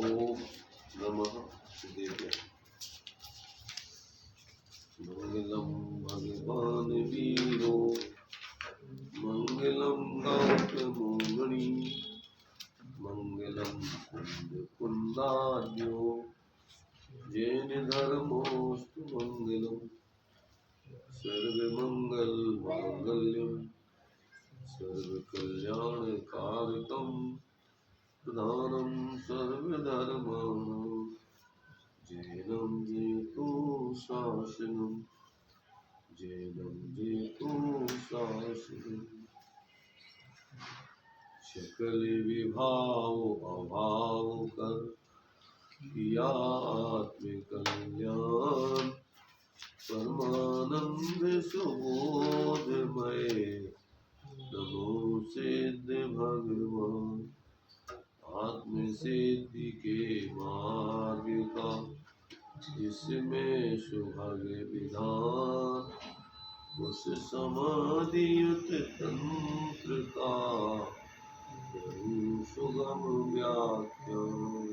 ओम नमः देवाय। मंगलम भगवान वीरो मंगलम गौतमोमणि मंगलम कुंद कुंदान्यो जैन धर्मोस्तु मंगलम सर्वमंगल मांगल्यम सर्वकल्याणकारकम प्रधानम सर्वधर्माणां जैनं जेतु शासनम जैनं जेतु शासनम सकल विभाव अभाव कर किया आत्मकल्याण परमानंद सुबोधमय नमो सिद्ध भगवान। आत्म सिद्धि के मार्ग का जिसमें सुभग विधान उस समाधियुत तंत्र का करूं सुगम व्याख्यान।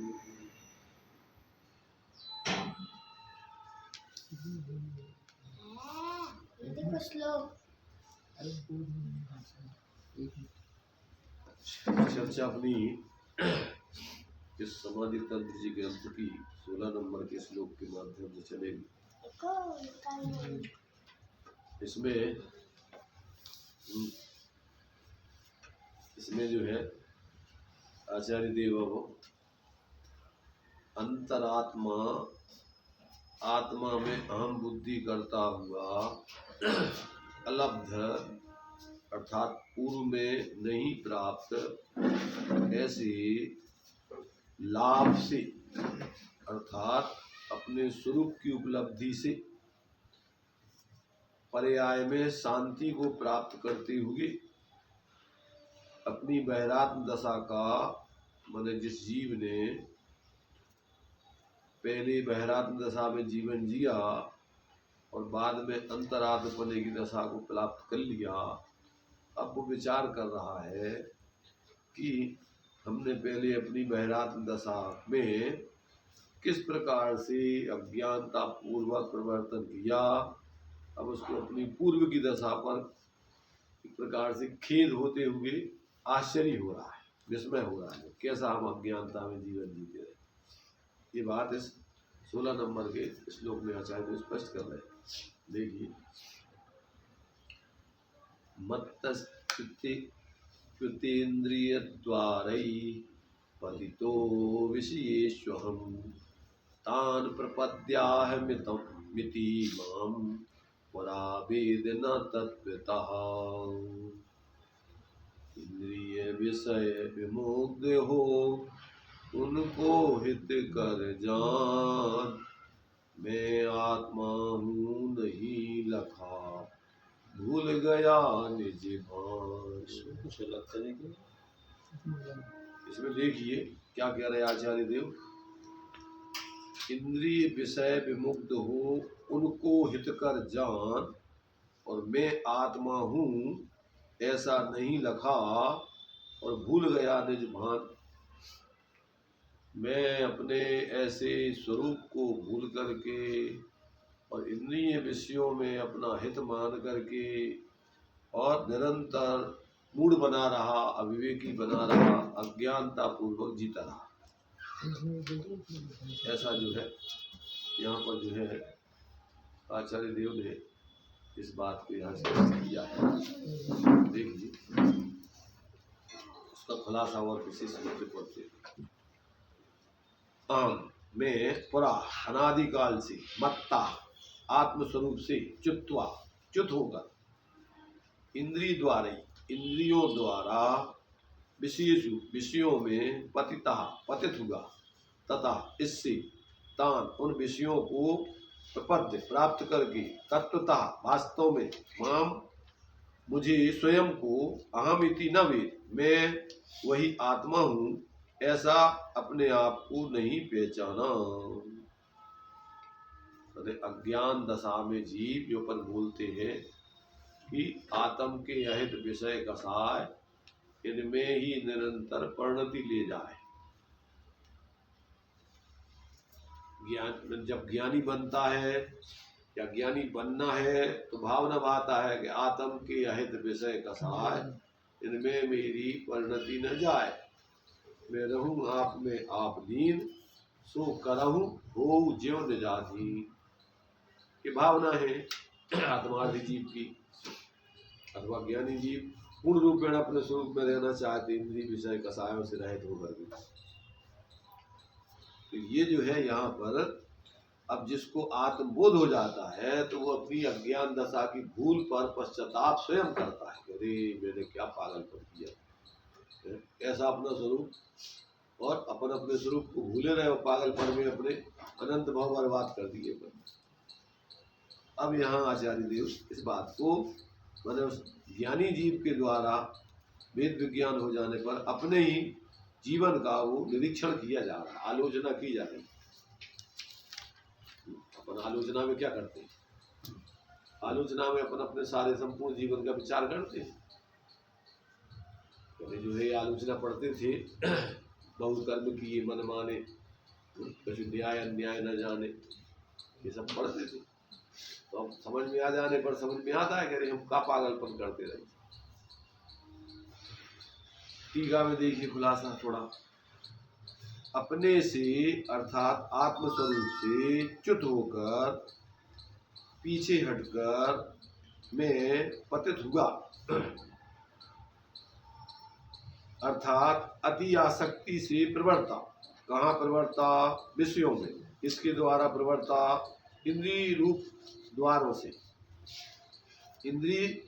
चर्चा अपनी इस समाधि तंत्र जी ग्रंथ की 16 नंबर के श्लोक के माध्यम से चलेगी। इसमें जो है आचार्य देव अंतरात्मा आत्मा में अहम बुद्धि करता हुआ अलब्ध अर्थात पूर्व में नहीं प्राप्त ऐसे लाभ से अर्थात अपने स्वरूप की उपलब्धि से पर्याय में शांति को प्राप्त करते हुए अपनी बहिरात्म दशा का माने जिस जीव ने पहले बहिरात्म दशा में जीवन जिया और बाद में अंतरात्म पने की दशा को प्राप्त कर लिया, अब वो विचार कर रहा है कि हमने पहले अपनी बहिरात्म दशा में किस प्रकार से अज्ञानता पूर्वक प्रवर्तन किया, अब उसको अपनी पूर्व की दशा पर एक प्रकार से खेद होते हुए आश्चर्य हो रहा है, विस्मय हो रहा है, कैसा हम अज्ञानता में जीवन जीते रहे। ये बात इस 16 नंबर के श्लोक में आचार्य स्पष्ट कर रहे हैं। देखिए, मत्तस्कृतेन्द्रियद्वारै पतितो विषयेष्वहं तान् प्रपद्याहमिति मां पुरा वेद न तत्त्वतः। इंद्रिय विषय विमुग्ध हो उनको हित कर जान, मैं आत्मा हूँ नहीं लखा भूल गया निज भान। इसमें देखिए क्या कह रहे आचार्य देव, इंद्रिय विषय विमुग्ध हो उनको हित कर जान और मैं आत्मा हूँ ऐसा नहीं लखा और भूल गया निज भान। मैं अपने ऐसे स्वरूप को भूल करके और इंद्रिय विषयों में अपना हित मान करके और निरंतर मूढ़ बना रहा, अविवेकी बना रहा, अज्ञानता पूर्वक जीता रहा। ऐसा जो है यहाँ पर जो है आचार्य देव ने इस बात को यहाँ से किया है। देखिए उसका खुलासा और विशेष रूप से पढ़ते हैं। मैं पुरा अनादिकाल से मत्ता आत्मस्वरूप से च्युत होकर इंद्रियों द्वारा विषयों में पतित हुआ तथा इससे तान उन विषयों को प्रपद्य प्राप्त करके तत्वतः वास्तव में माम मुझे स्वयं को अहमिति न वेद मैं वही आत्मा हूँ ऐसा अपने आप को नहीं पहचाना। अज्ञान दशा में जीव जो पर बोलते हैं कि आत्म के अहित विषय कसाय इनमें ही निरंतर परिणति ले जाए, ज्ञान जब ज्ञानी बनता है या ज्ञानी बनना है तो भावना भाता है कि आत्म के अहित विषय कसाय, इनमें मेरी परिणति न जाए, मैं रहूं आप में आप लीन, सो करहूं हो ज्यों निजाधीन। ये भावना है आत्मार्थी जीव की, अथवा ज्ञानी जीव पूर्ण रूपेण अपने स्वरूप में रहना चाहते, इंद्रिय विषय कसायों से रहित होकर भी। तो ये जो है यहाँ पर, अब जिसको आत्मबोध हो जाता है तो वो अपनी अज्ञान दशा की भूल पर पश्चाताप स्वयं करता है, अरे मैंने क्या पागलपन किया, ऐसा अपना स्वरूप, और अपन अपने स्वरूप को भूले रहे और पागलपन में अपने अनंत भाव बर्बाद कर दिए। अब यहाँ आचार्य देव इस बात को, मतलब ज्ञानी जीव के द्वारा वेद विज्ञान हो जाने पर अपने ही जीवन का वो निरीक्षण किया जा रहा है, आलोचना की जा रही है। अपन आलोचना में क्या करते हैं? आलोचना में अपन अपने सारे संपूर्ण जीवन का विचार करते हैं। पहले जो है आलोचना पढ़ते थे, बहुत कर्म किए मन माने, कछु न्याय अन्याय न जाने, ये सब पढ़ते थे। तो अब समझ में आ जाने पर समझ में आता है कि अरे हम का पागलपन करते रहे। टीका में देखिए खुलासा थोड़ा, अपने से अर्थात आत्मस्वरूप से च्युत होकर पीछे हटकर मैं पतित हुआ, अर्थात अति आसक्ति से प्रवृत्ता। कहाँ प्रवृत्ता? विषयों में। इसके द्वारा प्रवृत्ता इंद्रिय रूप द्वारों से, इंद्रिय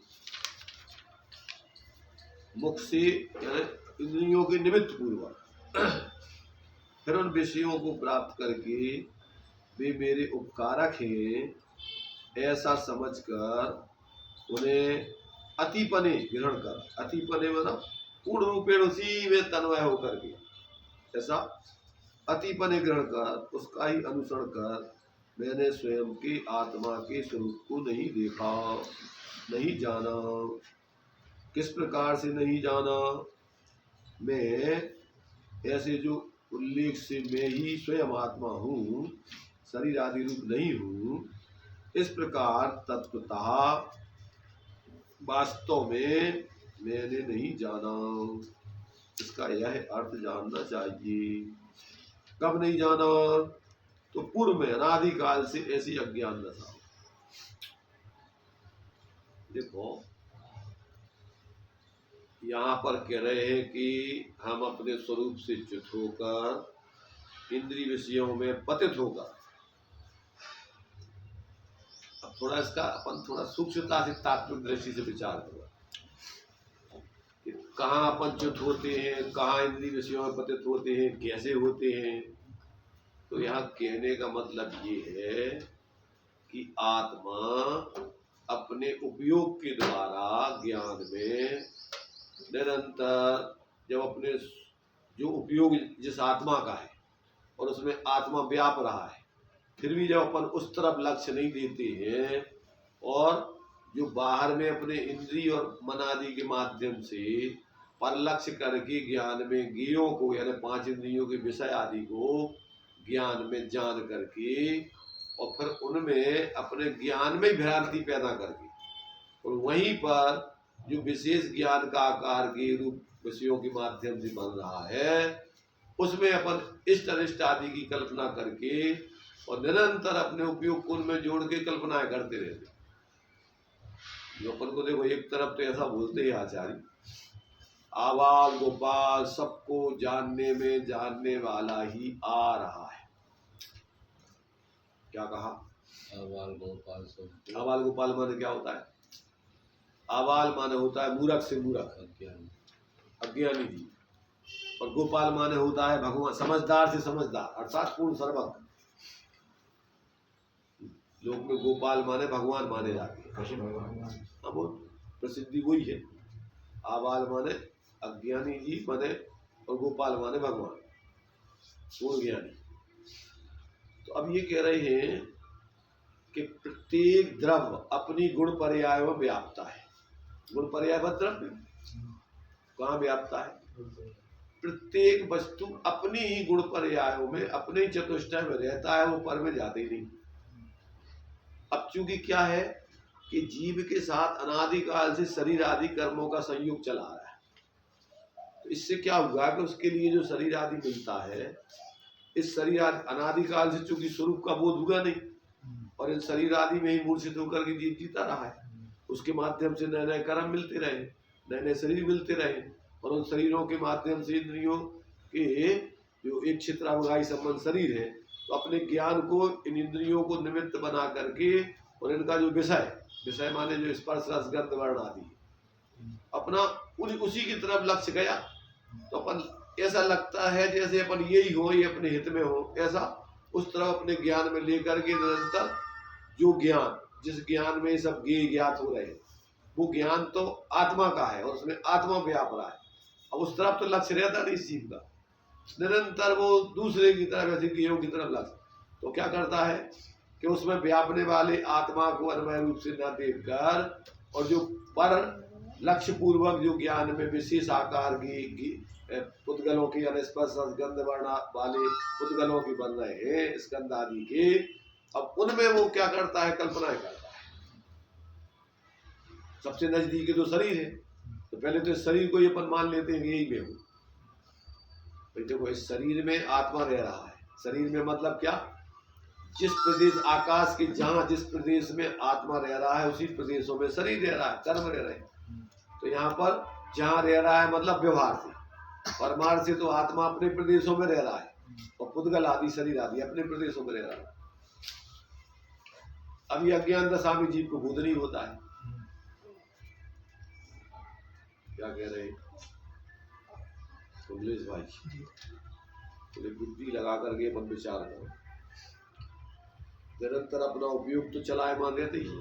मुख से, इंद्रियों के निमित्त पूर्वक, फिर उन विषयों को प्राप्त करके वे मेरे उपकारक हैं ऐसा समझकर उन्हें अतिपने ग्रहण कर, अतिपने मतलब पूर्ण रूपेण उसी में तन्मय होकर के, ऐसा अतिपने ग्रहण कर उसका ही अनुसरण कर मैंने स्वयं के आत्मा के स्वरूप को नहीं देखा, नहीं जाना। किस प्रकार से नहीं जाना? मैं ऐसे जो उल्लेख से मैं ही स्वयं आत्मा हूँ, शरीर आदि रूप नहीं हूँ, इस प्रकार तत्वतः वास्तव में मैंने नहीं जाना। इसका यह अर्थ जानना चाहिए। कब नहीं जाना? तो पूर्व में अनादिकाल से ऐसी अज्ञान दशा। देखो यहाँ पर कह रहे हैं कि हम अपने स्वरूप से च्युत होकर इंद्रिय विषयों में पतित होकर, अब थोड़ा इसका अपन थोड़ा सूक्ष्मता से तात्विक दृष्टि से विचार करो कि कहाँ अपन च्युत होते हैं, कहाँ इंद्रिय विषयों में पतित होते हैं, कैसे होते हैं। तो यहाँ कहने का मतलब ये है कि आत्मा अपने उपयोग के द्वारा ज्ञान में निरंतर, जब अपने जो उपयोग जिस आत्मा का है और उसमें आत्मा व्याप रहा है, फिर भी जब अपन उस तरफ लक्ष्य नहीं देते हैं और जो बाहर में अपने इंद्रिय और मन आदि के माध्यम से पर लक्ष्य करके ज्ञान में ज्ञेयों को, यानी 5 इंद्रियों के विषय आदि को ज्ञान में जान करके और फिर उनमें अपने ज्ञान में भ्रांति पैदा करके, और वहीं पर जो विशेष ज्ञान का आकार के रूप विषयों के माध्यम से बन रहा है, उसमें अपन इष्ट अनिष्ट आदि की कल्पना करके और निरंतर अपने उपयोग को उनमें जोड़ के कल्पनाएं करते रहते। जो अपन को देखो एक तरफ तो ऐसा बोलते हैं आचार्य, आबाल गोपाल सबको जानने में जानने वाला ही आ रहा है। क्या कहा? आबाल गोपाल सब। आबाल गोपाल माने क्या होता है? आबाल माने होता है मूर्ख से मूर्ख, अज्ञानी जी, और गोपाल माने होता है भगवान, समझदार से समझदार, अर्थात पूर्ण सर्वज्ञ। लोक में गोपाल माने भगवान माने जाते हैं, अब प्रसिद्धि वही है। आबाल माने अज्ञानी जी माने, और गोपाल माने भगवान, पूर्ण ज्ञानी। तो अब ये कह रहे हैं कि प्रत्येक द्रव्य अपनी गुण पर्याय में व्याप्ता है। गुण पर्याय द्रव्य कहाँ व्याप्ता है? प्रत्येक वस्तु अपनी ही गुण पर्यायों में अपने ही चतुष्टय में रहता है, वो पर में जाते ही नहीं। अब चूंकि क्या है कि जीव के साथ अनादिकाल से शरीर आदि कर्मों का संयोग चला आ रहा है, तो इससे क्या हुआ कि उसके लिए जो शरीर आदि मिलता है, इस शरीर आदि अनादिकाल से चूंकि स्वरूप का बोध हुआ नहीं, और इन शरीर आदि में ही मूर्छित होकर के जीव जीता रहा है। उसके माध्यम से नए नए कर्म मिलते रहे, नए नए शरीर मिलते रहे, और उन शरीरों के माध्यम से इंद्रियों के जो एक क्षेत्रावगाही संबंध शरीर है, तो अपने ज्ञान को इन इंद्रियों को निमित्त बना करके और इनका जो विषय विषय माने जो स्पर्श रस गंध वर्ण आदि अपना उसी की तरफ लक्ष्य गया, तो अपन ऐसा लगता है जैसे अपन यही हो, ये अपने हित में हो, ऐसा उस तरफ अपने ज्ञान में लेकर के निरंतर जो ज्ञान, जिस ज्ञान में सब ज्ञात हो रहे हैं, वो ज्ञान तो आत्मा का है और उसमें आत्मा व्याप रहा है। अब उस तरफ तो लक्ष्य रहता नहीं जीव का, निरंतर वो दूसरे की तरफ ऐसे ज्ञों की तरफ लक्ष्य, तो क्या करता है कि उसमें व्यापने वाले आत्मा को अन्वय रूप से न देखकर और जो पर लक्ष्य पूर्वक जो ज्ञान में विशेष आकार की पुद्गलों की स्पर्श गंध वर्ण वाले पुद्गलों की बन रहे हैं स्कंद आदि के, अब उनमें वो क्या करता है, कल्पनाएं करता है। सबसे नजदीकी तो शरीर है, तो पहले तो इस शरीर को ये अपन मान लेते हैं कि यही मैं हूँ। भाई देखो, इस शरीर में आत्मा रह रहा है। शरीर में मतलब क्या, जिस प्रदेश आकाश के जहाँ जिस प्रदेश में आत्मा रह रहा है उसी प्रदेशों में शरीर रह रहा है, कर्म रह रहे हैं। तो यहाँ पर जहाँ रह रहा है मतलब व्यवहार से, परमार्थ से तो आत्मा अपने प्रदेशों में रह रहा है और पुद्गल आदि शरीर आदि अपने प्रदेशों में रह रहा है। अब ये अज्ञान दशा में जीव को बोध नहीं होता है। क्या कह रहे हैं कमलेश भाई, तो बुद्धि लगा करके अपन विचार करो, निरंतर अपना उपयोग तो चलायमान रहते ही,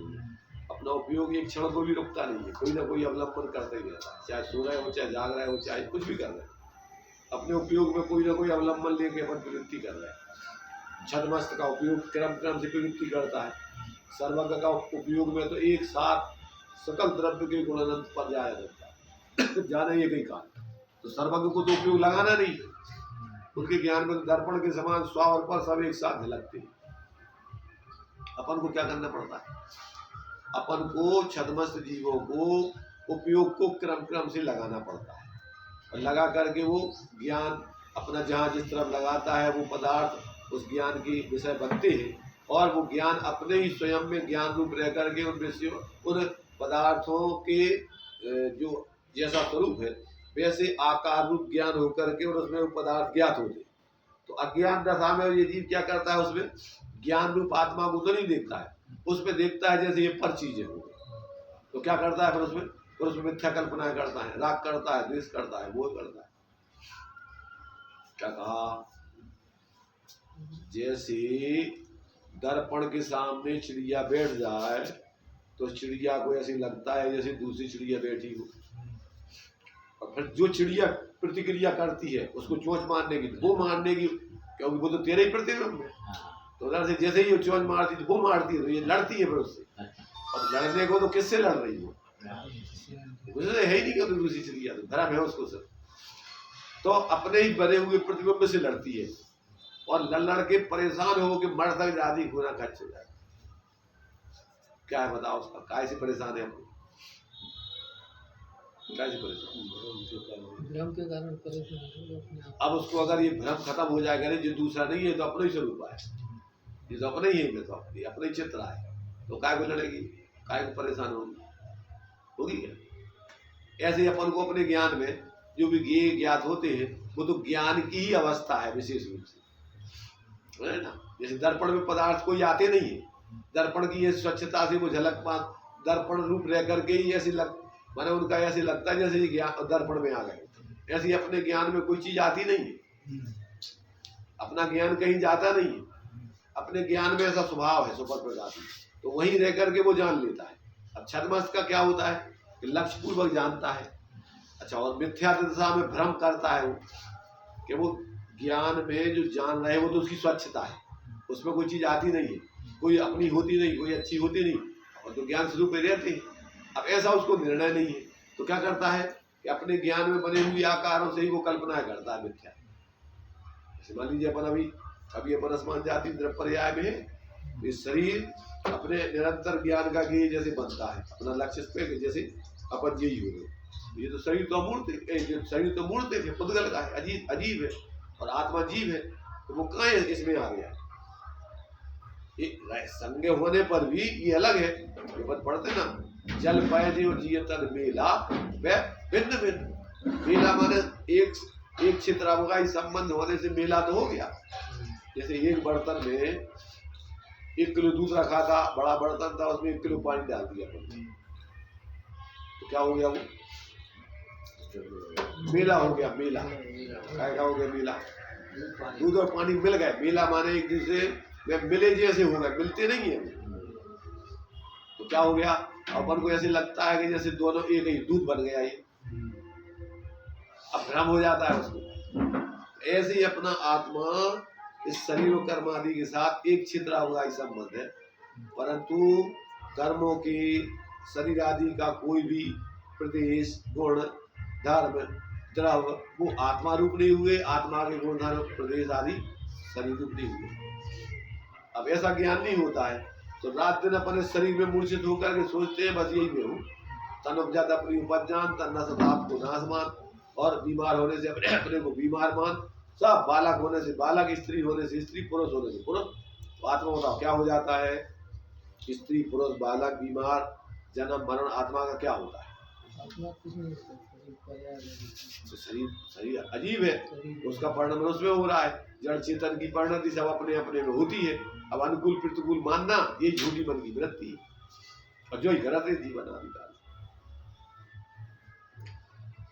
अपना उपयोग एक क्षण को भी रुकता नहीं है, कोई ना कोई अवलंबन करते ही रहता है, चाहे सो रहे हो, चाहे जाग रहे हो, चाहे कुछ भी कर रहे हो, अपने उपयोग में कोई ना कोई अवलंबन लेके अपन प्रवृत्ति कर रहे हैं। छदमस्त का उपयोग क्रम क्रम से प्रवृत्ति करता है, सर्वज्ञ का उपयोग में तो एक साथ सकल द्रव्य के गुण अनंत पर जाया जाता है, जाने ये कहीं कारण, तो सर्वज्ञ को तो उपयोग लगाना नहीं, उनके ज्ञान में दर्पण के समान स्व और पर सब एक साथ झलकते हैं। अपन को क्या करना पड़ता है, अपन को छदमस्त जीवों को उपयोग को क्रम क्रम से लगाना पड़ता है, और लगा करके वो ज्ञान अपना जहाँ जिस तरफ लगाता है वो पदार्थ उस ज्ञान की विषय बनते हैं, और वो ज्ञान अपने ही स्वयं में ज्ञान रूप रह करके उन विषयों उन पदार्थों के जो जैसा स्वरूप है वैसे आकार रूप ज्ञान होकर के और उसमें वो पदार्थ ज्ञात होते। तो अज्ञान दशा में ये जीव क्या करता है, उसमें ज्ञान रूप आत्मा को तो नहीं देखता है, उसमें देखता है जैसे ये पर चीजें हो गई, तो क्या करता है फिर उसमें मिथ्या कल्पनाएं करता है, राग करता है, द्वेष करता है, वो करता है। क्या कहा, जैसे दर्पण के सामने चिड़िया बैठ जाए तो चिड़िया को ऐसे लगता है जैसे दूसरी चिड़िया बैठी हो, और फिर जो चिड़िया प्रतिक्रिया करती है उसको चोंच मारने की, वो मारने की, क्योंकि वो तो तेरे ही प्रतिबिंब है, तो उधर से जैसे ही वो चोंच मारती है वो मारती है, तो ये लड़ती है फिर उससे, और लड़ने को तो किससे लड़ रही हो, उससे है ही नहीं कि दूसरी चिड़िया, तो भरा है उसको सर, तो अपने ही बने हुए प्रतिबिंब से लड़ती है, और लड़ के परेशान हो के मर तक जाती, खुना खर्च हो जाए। क्या है बताओ उसका, काय से परेशान है हम, काय से परेशान, भ्रम के कारण परेशान। अब उसको अगर ये भ्रम खत्म हो जाएगा नहीं, जो दूसरा नहीं है तो अपना ही स्वरूप है, ये तो अपने ही है, तो अपने ही चित्र है, तो काय को लड़ेगी, काय को परेशान होगी क्या। ऐसे अपन को अपने ज्ञान में जो भी ज्ञात होते हैं वो तो ज्ञान की ही अवस्था है विशेष रूप से, है ना। जैसे दर्पण में पदार्थ कोई आते नहीं है, दर्पण की ये स्वच्छता से वो झलक पा दर्पण रूप रह करके ही ऐसी माने उनका ऐसे लगता है जैसे ज्ञान दर्पण में आ गए, ऐसे अपने ज्ञान में कोई चीज आती नहीं है, अपना ज्ञान कहीं जाता नहीं है, अपने ज्ञान में ऐसा स्वभाव है सुपर प्रजाति, तो वहीं रह करके वो जान लेता है। अब छदमस्त का क्या होता है कि लक्ष्य पूर्वक जानता है, अच्छा, और मिथ्या दशा में भ्रम करता है वो कि वो ज्ञान में जो जान रहे हैं वो तो उसकी स्वच्छता है, उसमें कोई चीज आती नहीं है, कोई अपनी होती नहीं, कोई अच्छी होती नहीं, और तो ज्ञान स्वरूप में रहते हैं। अब ऐसा उसको निर्णय नहीं है, तो क्या करता है कि कि अपने ज्ञान में बने हुए आकारों से ही वो कल्पना करता है मिथ्या। जैसे मान लीजिए अपन अभी अपन आसमान जाति द्रव्य पर्याय में ये शरीर अपने निरंतर ज्ञान का गेय जैसे बनता है, अपना लक्ष्य पे जैसे अपन यही हो गए। ये तो शरीर तो अमूर्त, शरीर तो मूर्त है, पुद्गल का है, अजीब अजीब है, और आत्मा जीव है, तो वो कहाँ है इसमें आ गया। संज्ञ होने पर भी ये अलग है। ये बात पढ़ते ना, जल पाए जीयतन मेला व भिन्न भिन्न। मेला माने एक क्षेत्रावकाश संबंध होने से मेला तो हो गया। जैसे एक बर्तन में 1 किलो दूध रखा था, बड़ा बर्तन था, उसमें 1 किलो पानी डाल दिया, तो क्या हो गया, वो मेला हो गया। मेला क्या हो गया, मेला। दूध और पानी मिल गए, मेला माने एक दूसरे में मिले जैसे हो गए, मिलते नहीं है, तो क्या हो गया, अपन को ऐसे लगता है कि जैसे दोनों एक ही दूध बन गया, ये अब भ्रम हो जाता है उसको। ऐसे ही अपना आत्मा इस शरीर और कर्म आदि के साथ एक क्षेत्रावकाश संबंध है, परंतु कर्मों की शरीर आदि का कोई भी प्रदेश गुण धर्म द्रव वो आत्मा रूप नहीं हुए, आत्मा के गुण धर्म प्रदेश आदि शरीर रूप नहीं हुए। अब ऐसा ज्ञान नहीं होता है, तो रात दिन अपने शरीर में मूर्छित होकर के सोचते हैं बस यही मैं हूँ। तन उपजात अपनी उपजान, तन सताप को नासमान, और बीमार होने से अपने को बीमार मान, सब बालक होने से बालक, स्त्री होने से स्त्री, पुरुष होने से पुरुष। तो आत्मा बताओ क्या हो जाता है, स्त्री पुरुष बालक बीमार, जन्म मरण, आत्मा का क्या होता है। तो शरीर अजीब है, उसका परिणाम उसमें हो रहा है। जड़ चेतन की परिणति सब अपने अपने में होती है। अब अनुकूल प्रतिकूल मानना ये झूठी मन की वृत्ति है, और जो ही गलत है जीवन आदि।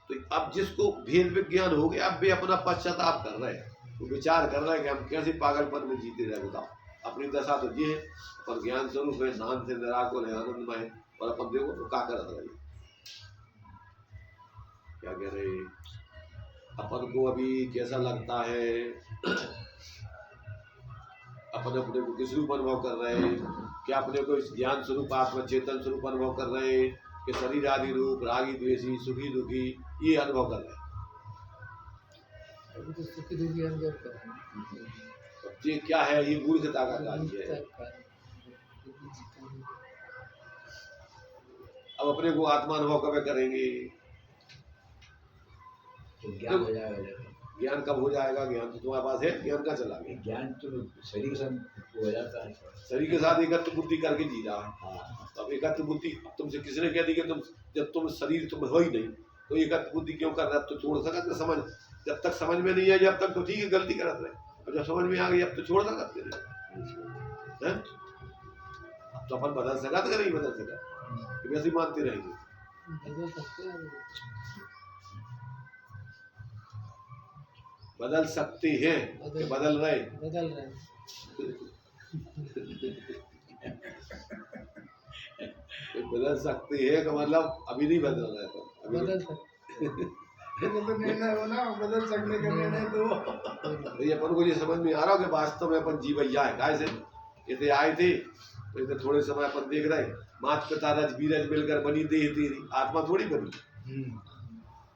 तो अब जिसको भेद विज्ञान हो गया, अब वे अपना पश्चाताप कर रहे हैं, वो विचार कर रहे हैं कि हम कैसे पागलपन में जीते रहे। बताओ, अपनी दशा तो ये है, पर ज्ञान स्वरूप है, शांत है, निराकुल है, आनंदमय, और अपन देखो तो क्या कर रहे, क्या कह रहे। अपन को अभी कैसा लगता है, अपन अपने को किस रूप अनुभव कर रहे हैं, क्या अपने को इस ज्ञान स्वरूप आत्मा चेतन स्वरूप अनुभव कर रहे हैं कि शरीर आदि रूप रागी द्वेषी सुखी दुखी ये अनुभव कर रहे हैं। तो सुखी दुखी अनुभव कर रहे हैं, ये क्या है, ये मूर्खता का कार्य है। अब अपने को आत्मा अनुभव कब करेंगे, तो ज्ञान हो जाएगा। ज्ञान कब हो जाएगा, ज्ञान तो तुम्हारे पास है, ज्ञान कहाँ चला गया। ज्ञान तो शरीर के साथ हो जाता है, शरीर के साथ एकत्व बुद्धि करके जी रहा है। हाँ। अब एकत्व बुद्धि तुमसे किसने कह दी कि तुम जब तुम शरीर तुम हो ही नहीं, तो एकत्व बुद्धि क्यों कर रहा है। तो छोड़ सकते समझ, जब तक समझ में नहीं आई जब तक तो ठीक है, गलती करते रहे, अब जब समझ में आ गई अब तो छोड़ सकते हैं। अब तो अपन बदल सका तो नहीं बदल सका, कि वैसे ही मानते रहेंगे। बदल सकते हैं कि बदल रहे बदल सकते हैं का मतलब अभी नहीं बदल रहा है, तो बदल सकते तो निर्णय हो ना, बदल सकने का निर्णय तो ये अपन को ये समझ में आ रहा हो कि वास्तव में अपन जीवैया है। गाय से ये आए थे तो इतने थोड़े समय अपन देख रहे, मात पिता रज बीरज मिलकर बनी देह तेरी, आत्मा थोड़ी बनी।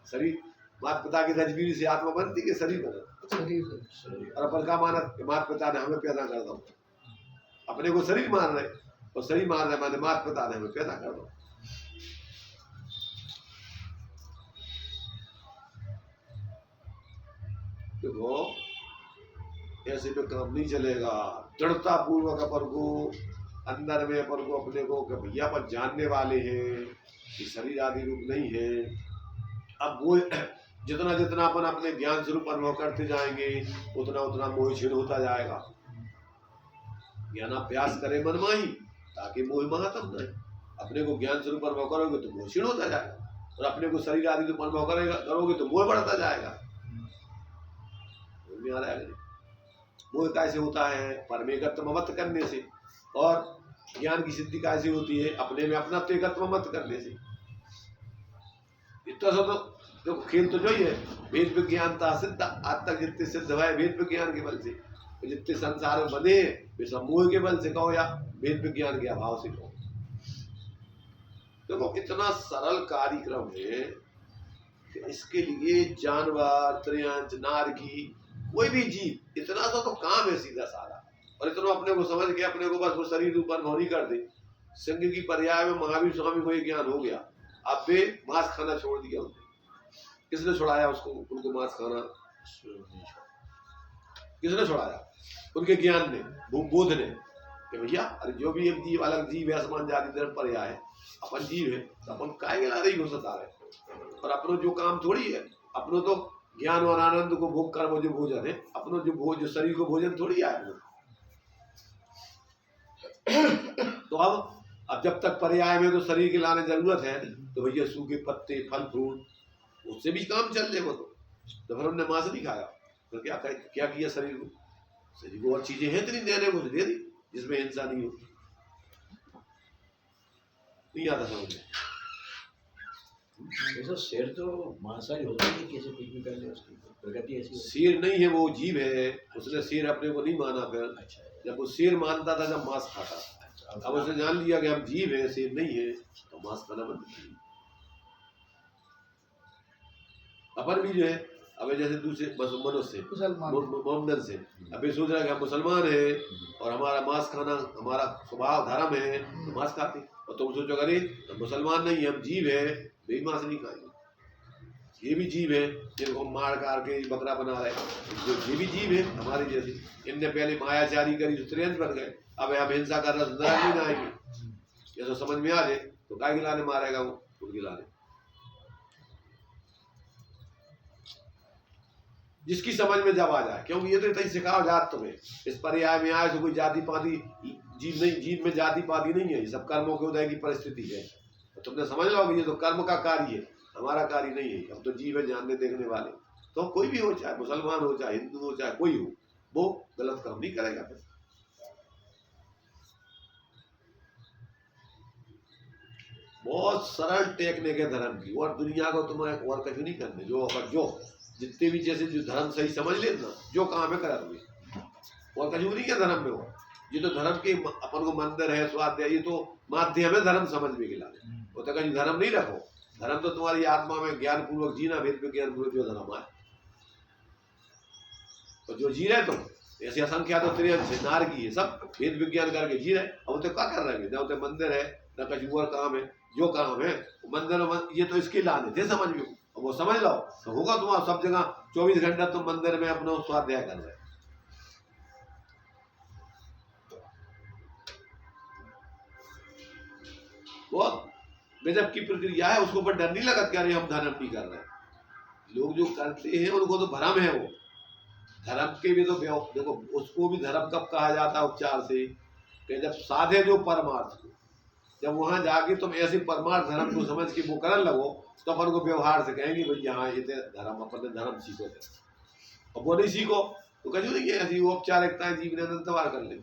शरीर मात पिता की रजबीर से आत्मा बनती कि शरीर बना, शरीर। और अपन का माना कि मात पिता ने हमें पैदा कर दो, अपने को शरीर मान रहे, और शरीर मान रहे माने मात पिता ने हमें पैदा कर दो। देखो ऐसे में काम नहीं चलेगा। दृढ़ता पूर्वक अपन को अंदर में अपन को अपने को कि भैया अपन जानने वाले हैं कि शरीर आदि रूप नहीं है। अब वो जितना जितना अपन अपने ज्ञान स्वरूप अनुभव करते जाएंगे उतना उतना मोह क्षीण होता जाएगा। ज्ञानाभ्यास करे मनमाही ताकि मोह महात्म नहीं। अपने को ज्ञान स्वरूप अनुभव करोगे तो मोह क्षीण होता जाएगा, और अपने को शरीर आदि रूप अनुभव करोगे तो मोह बढ़ता जाएगा। आ रहा है मोह कैसे होता है, परमेकत्व मत करने से, और ज्ञान की सिद्धि कैसे होती है, अपने में अपना एकत्व मत करने से। इतना सा तो खेल तो जो ही है, भेद विज्ञानता सिद्ध, आज तक जितने सिद्ध हुआ है भेद विज्ञान के बल से, जितने संसार में बने वे सब मोह के बल से कहो या भेद विज्ञान के अभाव से कहो। देखो इतना सरल कार्यक्रम है कि इसके लिए जानवर, त्रियंच, नारकी, कोई भी जीव इतना तो काम है सीधा साधा, और इतना अपने को समझ के अपने को बस वो शरीर ऊपर नहीं कर दे। संघ की पर्याय में महावीर स्वामी को ये ज्ञान हो गया, अब वे मांस खाना छोड़ दिया उन्होंने। किसने छुड़ाया उसको, उनको मांस खाना? किसने छुड़ाया? उनके ज्ञान ने, बोध ने, कि भैया अरे जो भी एक जीव अलग जीव है, आसमान जाति धर्म पर्याय है, अपन जीव है तो अपन काय गिला रही हो सता रहे, और अपनो जो काम थोड़ी है, अपनो तो ज्ञान और आनंद को भोग कर वो जो भोजन है, अपनो जो शरीर को भोजन थोड़ी आए। तो अब जब तक पर्याय में तो शरीर के लाने जरूरत है, तो भैया सूखे पत्ते, फल फ्रूट, उससे भी काम चल जाएगा। तो फिर हमने मांस नहीं खाया तो क्या किया शरीर को? शरीर को और चीजें हैं इतनी देने को दे दी जिसमें हिंसा नहीं हो। नहीं आता समझ में। ऐसा शेर तो मांसाहारी होता है, कैसे कुछ भी कर ले, उसकी प्रगति ऐसी होती शेर नहीं है, वो जीव है, उसने शेर अपने को नहीं माना। फिर है। अच्छा है। जब वो शेर मानता था जब मांस खाता था, अच्छा, अब उसने जान लिया कि हम जीव है, शेर नहीं है, तो मांस खाना बंद कर दिया। अपन भी जो है अब जैसे दूसरे मनुष्य से, मुसलमान मोहम्मदन से अभी सोच रहा है कि हम मुसलमान हैं और हमारा मांस खाना हमारा स्वभाव धर्म है, तो मांस खाते। और तुम सोचो अरे हम मुसलमान नहीं, हम जीव है, वे मांस नहीं खाएंगे। ये भी जीव है जिनको हम मार कार के बकरा बना रहे हैं, ये भी जीव है हमारे जैसे। इनने पहले मायाचारी करी तो त्रियंच बन गए, अब हम हिंसा कर रहे नरक नहीं आएंगे। जैसा समझ में आ जाए तो काय गिलाने मारेगा वो, खुद गिलाने। जिसकी समझ में जब आ जाए, क्योंकि ये तो इतना ही सिखाओ जात तुम्हें, इस पर्याय में आए तो कोई जाति पाति जीव नहीं, जीव में जाति पाति नहीं है, ये सब कर्मों के उदय की परिस्थिति है। तो तुमने समझ लो ये तो कर्म का कार्य है, हमारा कार्य नहीं है। हम तो जीव है जानने देखने वाले, तो कोई भी हो, चाहे मुसलमान हो, चाहे हिंदू हो, चाहे कोई हो, वो गलत काम नहीं करेगा। फिर बहुत सरल टेक्निक है धर्म की, और दुनिया को तुम्हें और कहीं नहीं करने। जो जितने भी जैसे जो धर्म सही समझ ले ना, जो काम है करोगे, और कहीं नहीं है धर्म में। वो ये तो धर्म के अपन को मंदिर है, स्वाध्याय, ये तो माध्यम है धर्म समझ में गिला। वो तो कहीं धर्म नहीं रखो, धर्म तो तुम्हारी आत्मा में ज्ञान पूर्वक जीना, वेद विज्ञान पूर्वक जो धर्म है। तो जो जी रहे तुम ऐसे असंख्या तो त्रियंच है, नारकी है, सब वेद विज्ञान करके जी रहे। अब तो क्या कर रहे हैं, न तो मंदिर है न कहीं और काम है। जो काम है मंदिर, ये तो इसके लाने थे समझ में, वो समझ लो तो होगा तुम्हारा सब जगह। 24 घंटा तुम मंदिर में अपना स्वाध्याय कर रहे। बहुत गजब की प्रक्रिया है, उसको पर डर नहीं लगा क्या हम धर्म नहीं कर रहे। लोग जो करते हैं उनको तो भ्रम है। वो धर्म के भी तो देखो, उसको भी धर्म कब कहा जाता है? उपचार से, कि जब साधे जो परमार्थ को, जब वहां जाके तुम ऐसे परमार्थ धर्म को समझ के वो करने लगो, तो अपन को व्यवहार से कहेंगे भाई यहाँ ये धर्म, अपन धर्म सीखो थे। अब वो नहीं सीखो तो कहीं नहीं, ऐसी औपचारिकताएं जीवन अनंतवार कर ले।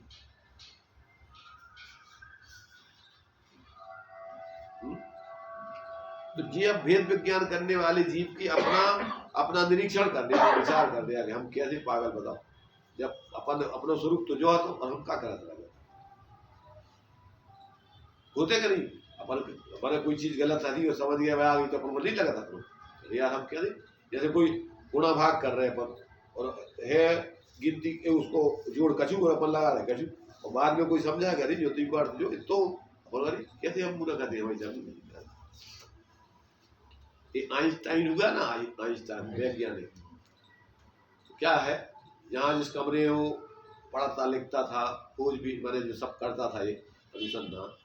तो जी अब भेद विज्ञान करने वाले जीव की अपना निरीक्षण कर दिया, विचार कर दिया कि हम कैसे पागल, बताओ। जब अपन अपना स्वरूप तो जो तो हम क्या करते रहे होते कि नहीं। अपन कोई चीज गलत आती और समझ गया भाई आ गई, तो अपन को नहीं लगा था यार हम क्या, जैसे कोई गुणा भाग कर रहे अपन, और है गिनती के उसको जोड़ कछू और अपन लगा रहे कछू, और बाद में कोई समझा कि जो तीन को अर्थ जो तो अपन कैसे हम बुरा करते हैं भाई साहब। आइंस्टाइन हुआ ना, आइंस्टाइन वैज्ञानिक, क्या है यहाँ जिस कमरे में वो पढ़ता लिखता था, खोज भी मैंने जो सब करता था ये अनुसंधान,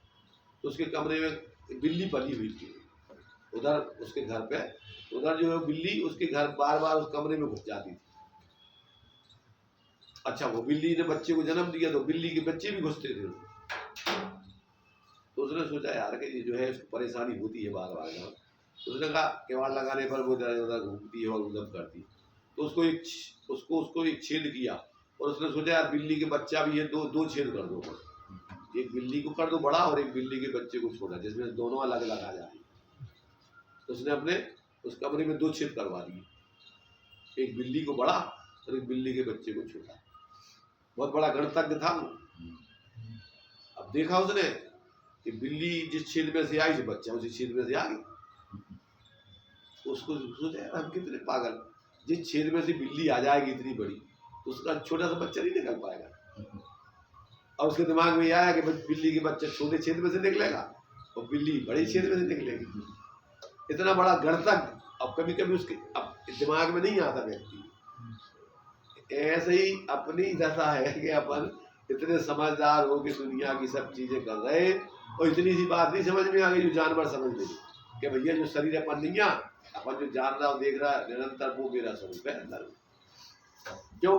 तो उसके कमरे में बिल्ली पली हुई थी। उधर उसके घर पे, उधर जो है बिल्ली उसके घर बार बार उस कमरे में घुस जाती थी। अच्छा, वो बिल्ली ने बच्चे को जन्म दिया तो बिल्ली के बच्चे भी घुसते थे। तो उसने सोचा यार कि ये जो है इसको परेशानी होती है बार बार यहाँ। तो उसने कहा किवाड़ लगाने पर वो उधर घूमती है और उधर करती। तो उसको एक छेद किया, और उसने सोचा यार बिल्ली के बच्चा भी है, दो छेद कर दो, एक बिल्ली को कर दो बड़ा और एक बिल्ली के बच्चे को छोटा, जिसमें दोनों अलग अलग आ जाए। तो उसने अपने उस कमरे में 2 छेद करवा दिए, एक बिल्ली को बड़ा और एक बिल्ली के बच्चे को छोटा। बहुत बड़ा गणतज्ञ था वो। अब देखा उसने कि बिल्ली जिस छेद में से आई, जो बच्चा उसी छेद में से आ गई। उसको सोचे हम कितने पागल, जिस छेद में से बिल्ली आ जाएगी इतनी बड़ी तो उसका छोटा सा बच्चा नहीं निकल पाएगा। और उसके दिमाग में यह आया कि बिल्ली के बच्चा छोटे छेद में से निकलेगा और बिल्ली बड़े छेद में से निकलेगी। इतना बड़ा गणतज्ञ अब कभी कभी उसके अब दिमाग में नहीं आता व्यक्ति। ऐसे ही अपनी दशा है कि अपन इतने समझदार हो कि दुनिया की सब चीजें कर रहे और इतनी सी बात नहीं समझ में आ गई जो जानवर समझ ले कि भैया जो शरीर अपन नहीं है, अपन जो जान रहा देख रहा निरंतर वो मेरा स्वरूप है अंदर। क्यों?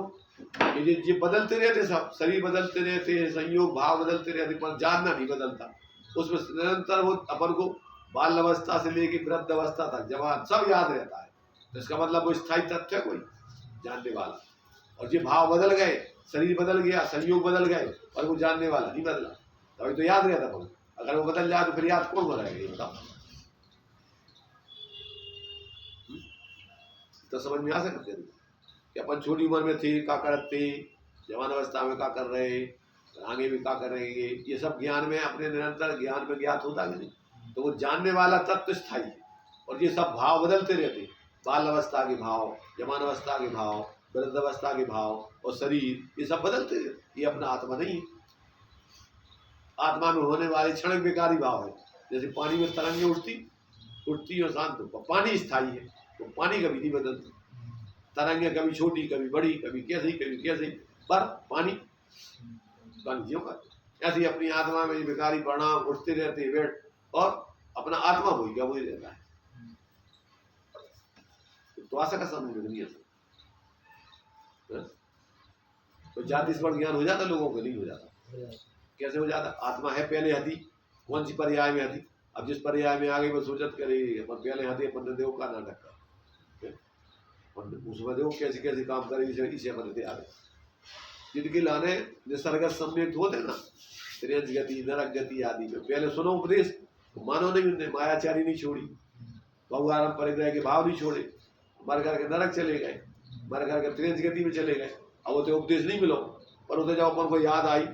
ये बदलते रहते, सब शरीर बदलते रहते, संयोग भाव बदलते रहते, पर जानना नहीं बदलता। उसमें निरंतर वो अपन को बाल अवस्था से लेके वृद्ध अवस्था तक जवान सब याद रहता है। तो इसका मतलब वो स्थायी तथ्य कोई जानने वाला। और ये भाव बदल गए, शरीर बदल गया, संयोग बदल गए और वो जानने वाला नहीं बदला, तभी तो याद रहता बहुत। अगर वो बदल जाए तो फिर याद कौन रहेगा ये बताओ? तो समझ में आ सकते हैं कि अपन छोटी उम्र में थे क्या करते, जवान अवस्था में क्या कर रहे, आगे भी क्या करेंगे, ये सब ज्ञान में अपने निरंतर ज्ञान में ज्ञात होता कि नहीं। तो वो जानने वाला तत्व स्थायी है। और ये सब भाव बदलते रहते, बाल अवस्था के भाव, जवान अवस्था के भाव, वृद्ध अवस्था के भाव और शरीर, ये सब बदलते रहते। ये अपना आत्मा नहीं है। आत्मा में होने वाले क्षणिक विकारी भाव है। जैसे पानी में तरंगें उठती और शांत हो, पानी स्थायी है, तो पानी कभी नहीं बदलता। तरंगें कभी छोटी कभी बड़ी, कभी कैसे, पर पानी जीव का। ऐसी अपनी आत्मा में विकारी परिणाम उठते रहते बैठ, और अपना आत्मा वही क्या वही रहता है। तो आशा का समझ में नहीं है। तो जाति स्मरण ज्ञान हो जाता, लोगों को नहीं हो जाता। कैसे हो जाता? आत्मा है पहले हथी, कौन सी पर्याय में हथी, अब जिस पर्याय में आ गई वो सोचत करे अपन पहले हथी, अपन देव का नाटक कर उसमें देखो कैसे कैसे काम करे, इसे अपन आ गए। जिनके लाने निसर्ग सम्यक्त होते ना, त्रियंज गति, नरक गति आदि में पहले सुनो उपदेश, तो मानो नहीं, उनने मायाचारी नहीं छोड़ी, बहुआरम परिग्रह के भाव नहीं छोड़े, मर करके नरक चले गए, मर करके त्रियंज गति में चले गए। अब वो तो उपदेश नहीं मिलो, पर उसे जब अपन को याद आई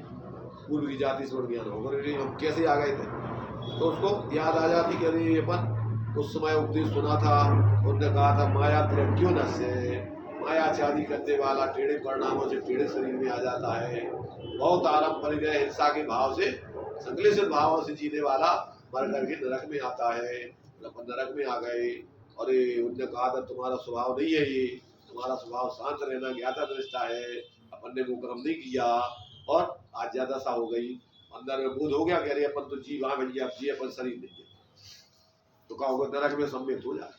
पूर्व की जाति स्मरण ज्ञान होगा हम कैसे आ गए थे, तो उसको याद आ जाती कि अरे अपन उस समय उपदेश सुना था, उन्होंने कहा था माया क्यों न से, मायाचारी करने वाला टेढ़े परिणामों से टेढ़े शरीर में आ जाता है। बहुत आरंभ परिग्रह हिंसा के भाव से, संकलित भावों से जीने वाला मर करके नरक में आता है। अपन नरक में आ गए, और उनने कहा था तुम्हारा स्वभाव नहीं है ये, तुम्हारा स्वभाव शांत रहना ज्ञाता दृष्टा है, अपन ने वो कर्म नहीं किया और आज ज्यादा सा हो गई, अंदर में बोध हो गया कि अरे अपन तो जीव, हाँ भैया अब जी अपन शरीर नहीं है, तो कहा होगा नरक में सम्मिलित हो जाए।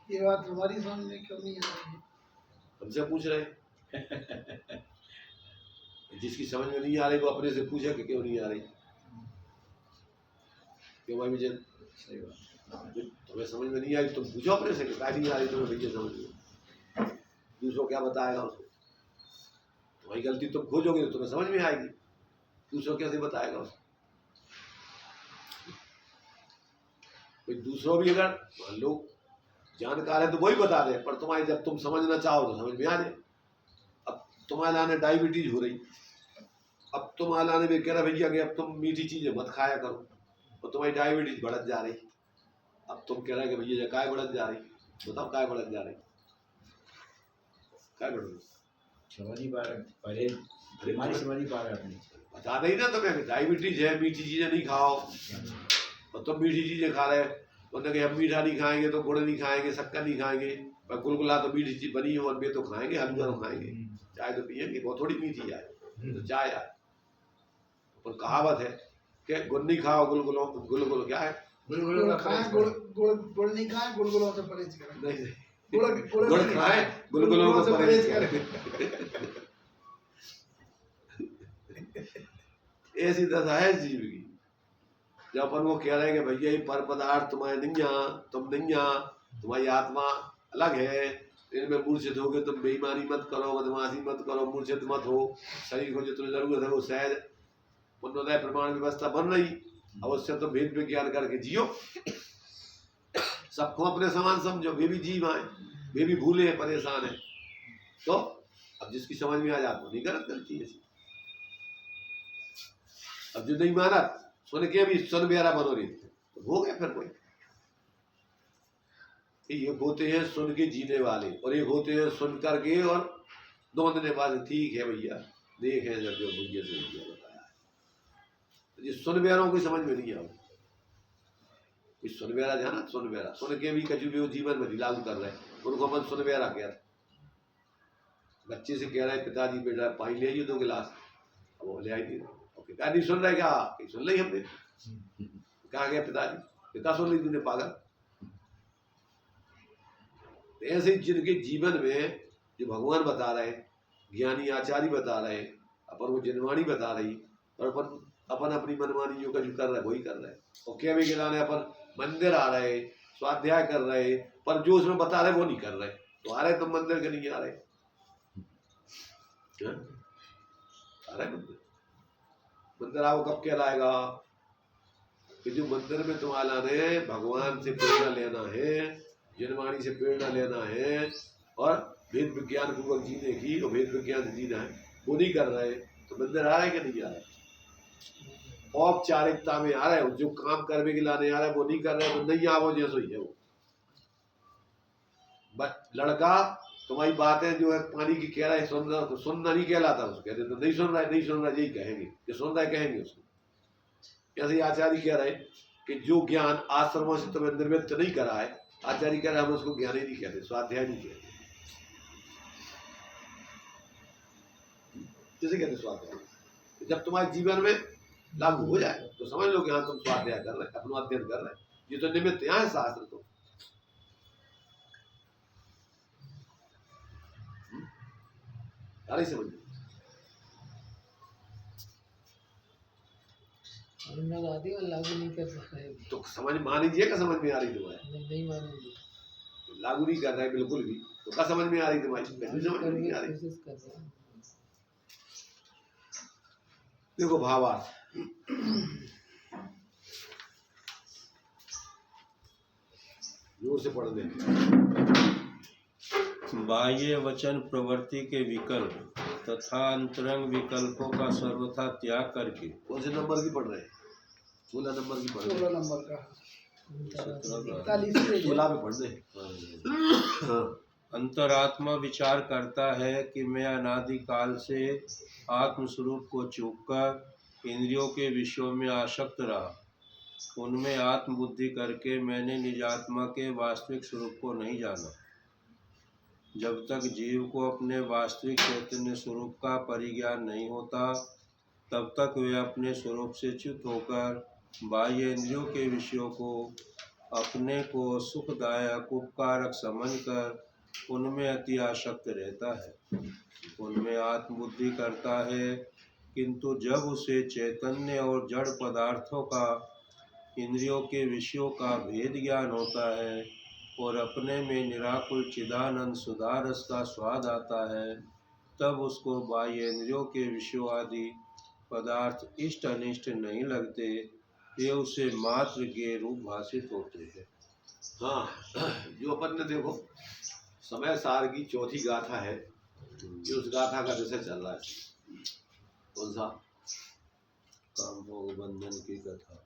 ये बात हमारी समझ में क्यों नहीं आ रही? हमसे पूछ रहे जिसकी समझ में नहीं आ रही वो अपने से पूछे कि क्यों नहीं आ रही। क्यों भाई विजय, सही बात। तुम्हें समझ में नहीं आई तुम पूछो अपने से कि क्या नहीं आ रही तुम्हें भैया समझ में। दूसरों क्या बताएगा उसको? तुम्हारी गलती तुम खोजोगे तो तुम्हें समझ में आएगी, दूसरों कैसे बताएगा उसको? कोई दूसरों भी अगर मान लो जानकार है तो वही बता दे, पर तुम्हारी जब तुम समझना चाहो तो समझ में आ जाए। अब तुम्हारे लाने डायबिटीज हो रही, अब तुम्हारे लाने में कह रहा भैया कि अब तुम मीठी चीजें मत खाया करो, और तुम्हारी डायबिटीज बढ़त जा रही। अब तुम कह रहे कि भैया काय बढ़त जा रही, बताओ काय बढ़त जा रही, काय बढ़ रही? समझ नहीं पा रहे, पहले बीमारी समझ नहीं पा रहे अपनी। बता दें ना तुम्हें डायबिटीज है, मीठी चीजें नहीं खाओ, और तुम मीठी चीजें खा रहे, उन्होंने कहा हम मीठा नहीं खाएंगे तो गुड़ नहीं खाएंगे, शक्कर नहीं खाएंगे, पर गुलगुला तो मीठी चीज बनी हो, और वे तो खाएंगे, हलवा तो खाएंगे, चाय तो पियेंगे, बहुत थोड़ी मीठी आए तो चाय आए। पर कहावत है कि गुड़ नहीं खाओ गुलगुलो, गुलगुलो क्या है? गुड़ खाएं, गुड़ नहीं खाएं, गुलगुलों से परहेज करें। नहीं, गुड़ खाएं गुलगुलों से परहेज करें। ऐसी दशा है जीव की। जब अपन वो कह रहे हैं कि भैया ये पर पदार्थ तुम्हारे नहीं आ, तुम नहीं आ, तुम्हारी आत्मा अलग है, इनमें मूर्छित होगे तुम बेईमानी मत करो, बदमाशी मत करो, मूर्छित मत हो, शरीर को जितनी जरूरत है वो सहज पुण्योदय प्रमाण व्यवस्था बन रही, अब उससे तो भेद विज्ञान करके जियो, सबको अपने समान समझो, वे भी जीव आए, वे भी भूले हैं, परेशान है। तो अब जिसकी समझ में आ जाता नहीं गलत गलती है। अब जो नहीं माना सुन के भी सुन बेरा बनो रही तो हो गया फिर कोई। एक होते हैं सुन के जीने वाले और एक होते हैं सुन करके और दोंदने वाले। ठीक है भैया, देखें जब जो भैया से भैया बताया है, तो ये सुन बेरों को समझ में नहीं आओ। सुन बेरा जाना, सुन बेरा सुन के भी कभी भी वो जीवन में नहीं लागू कर रहे, उनको अपन सुन बेरा कह रहे। बच्चे से कह रहा है पिताजी बेटा पानी ले आइए 2 गिलास, अब वो ले आई नहीं, पिता नहीं सुन रहे, क्या सुन ली हमने, कहा गया पिताजी, पिता सुन ली तूने पागल। तो ऐसे जिनके जीवन में जो भगवान बता रहे, ज्ञानी आचार्य बता रहे, अपन को जनवाणी बता रही, और अपन अपनी मनमानी जो कुछ कर रहे वही कर रहे। और क्या भी गिराने अपन मंदिर आ रहे, स्वाध्याय कर रहे, पर जो उसमें बता रहे वो नहीं कर रहे, तो आ रहे तुम मंदिर के नहीं आ रहे, आ रहे मंदिर आओ कब कहलाएगा कि जो मंदिर में तुम्हारा ने भगवान से प्रेरणा लेना है, जनवाणी से प्रेरणा लेना है और वेद विज्ञान पूर्वक जीने की, और वेद विज्ञान से जीना है, वो नहीं कर रहे, तो मंदिर आ रहे कि नहीं आ रहे? औपचारिकता में आ रहे हो, जो काम करने के लाने आ रहे वो नहीं कर रहे, तो नहीं आवो जैसो ही है वो। लड़का तुम्हारी बातें जो है पानी की कह रहा है सुन रहा, तो सुनना नहीं कहलाता उसको, कहते तो नहीं सुन रहा है, नहीं सुन रहा है, यही कहेंगे, जो सुन रहा है कहेंगे उसको। ऐसे ही आचार्य कह रहे कि जो ज्ञान आश्रमों से तुम्हें निर्मित नहीं करा है, आचार्य कह रहे हम उसको ज्ञान ही नहीं कहते, स्वाध्याय नहीं कहते। जैसे कहते स्वाध्याय, जब तुम्हारे जीवन में लागू हो जाए तो समझ लो कि हाँ तुम स्वाध्याय कर रहे, अपना अध्ययन कर रहे, ये तो निमित्त यहाँ है शास्त्र तो। समझ आदि और लागू नहीं कर सकते, तो समझ मान लीजिए का समझ में आ रही तुम्हारी, नहीं मान लीजिए, लागू नहीं कर रहे बिल्कुल भी, तो क्या समझ में आ रही तुम्हारी? समझ में नहीं आ रही। कोशिश कर रहे हैं। देखो भावार्थ, जोर से पढ़ दें। बाह्य वचन प्रवृत्ति के विकल्प तथा अंतरंग विकल्पों का सर्वथा त्याग करके। कौन से नंबर की पढ़ रहे हैं? 16 नंबर की पढ़ रहे 16 नंबर का हैं, 16 पे पढ़ रहे। अंतरात्मा विचार करता है कि मैं अनादिकाल से आत्मस्वरूप को चूककर इंद्रियों के विषयों में आसक्त रहा, उनमें आत्मबुद्धि करके मैंने निजात्मा के वास्तविक स्वरूप को नहीं जाना। जब तक जीव को अपने वास्तविक चैतन्य स्वरूप का परिज्ञान नहीं होता, तब तक वे अपने स्वरूप से च्युत होकर बाह्य इंद्रियों के विषयों को अपने को सुखदायक उपकारक समझकर उनमें अति आसक्त रहता है, उनमें आत्मबुद्धि करता है। किंतु जब उसे चैतन्य और जड़ पदार्थों का इंद्रियों के विषयों का भेद ज्ञान होता है और अपने में निराकुल चिदानंद सुधारस का स्वाद आता है, तब उसको बाह्य इंद्रियों के विषयों आदि पदार्थ इष्ट अनिष्ट नहीं लगते, ये उसे मात्र के रूप भाषित होते हैं। हाँ, जो अपन ने देखो समय सार की चौथी गाथा है, जो उस गाथा का विषय चल रहा है, कौन सा? काम भोग बंधन की कथा।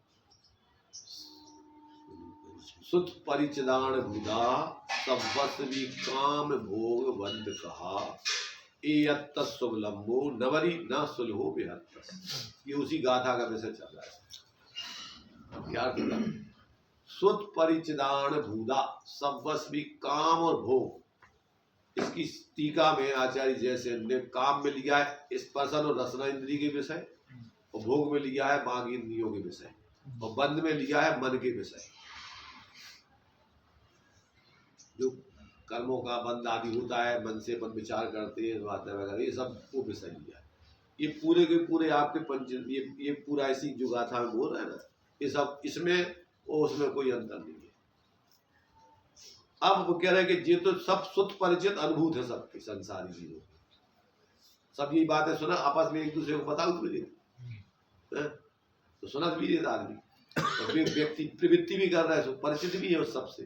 सुत परिचदान भुदा सब बस भी काम भोग बंद कहा, ए सुलम्बो नवरी न सुलहो बेहत्तस। ये उसी गाथा का विषय चल रहा है। क्या कहता? सुत परिचदान भूदा सब बस भी काम और भोग। इसकी टीका में आचार्य जैसे ने काम में लिया है स्पर्शन और रसना इंद्रिय के विषय, और भोग में लिया है बाकी इंद्रियों के विषय, और बंद में लिया है मन के विषय। जो कर्मों का बंद आदि होता है, मन से अपन विचार करते हैं बातें वगैरह, ये सब वो विषय लिया है। ये पूरे के पूरे आपके पंच ये पूरा ऐसी जो गाथा में बोल रहे हैं ना, ये सब इसमें और उसमें कोई अंतर नहीं है। अब वो कह रहे हैं कि ये तो सब सुत परिचित अनुभूत है सबके संसारी जीवों, सब यही बातें सुना आपस में एक दूसरे को बताओ तो सुना भी देता आदमी, और व्यक्ति प्रवृत्ति भी कर रहा है, परिचित भी है उस सबसे,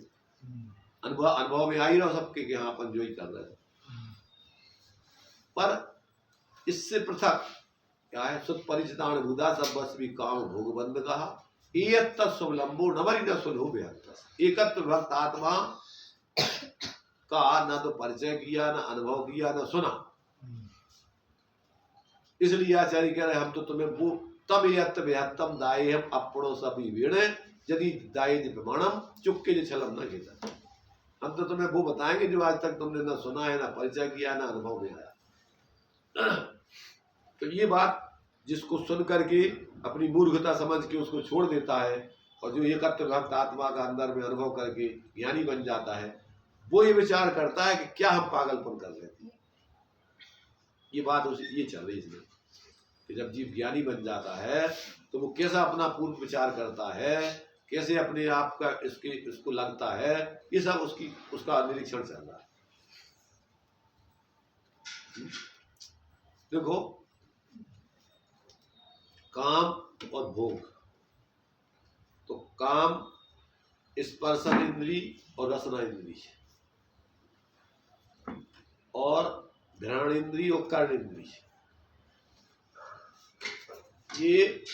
अनुभव में आ ही रहा सबके कि हाँ अपन जो ही कर रहे हैं। पर इससे पृथक क्या है? सुत परिचितान भूदा सब बस भी काम भोग बंद कहा, एयत्त सुलम्बो नवरी न सुलहो बेहत्तस। एकत्व भक्त आत्मा का ना तो परिचय किया, ना अनुभव किया, ना सुना। इसलिए आचार्य कह रहे हम तो तुम्हें वो तब यत बेहतम दाये हम अपनों सभी वीणे यदि दाये प्रमाणम चुपके जो छलम न घेता। हम तो तुम्हें वो बताएंगे जो आज तक तुमने ना सुना है, ना परिचय किया, ना अनुभव में आया। तो ये बात जिसको सुन करके अपनी मूर्खता समझ के उसको छोड़ देता है और जो एकत्र भक्त आत्मा का अंदर में अनुभव करके ज्ञानी बन जाता है, वो ये विचार करता है कि क्या हम पागलपन कर रहे थे। ये बात उसे ये चल रही इसमें कि जब जीव ज्ञानी बन जाता है तो वो कैसा अपना पूर्व विचार करता है, कैसे अपने आप का इसको लगता है, ये सब उसका निरीक्षण चल रहा है। देखो काम और भोग, तो काम स्पर्शन इंद्री और रसना इंद्री और घ्राण इंद्री और कर्ण इंद्री, ये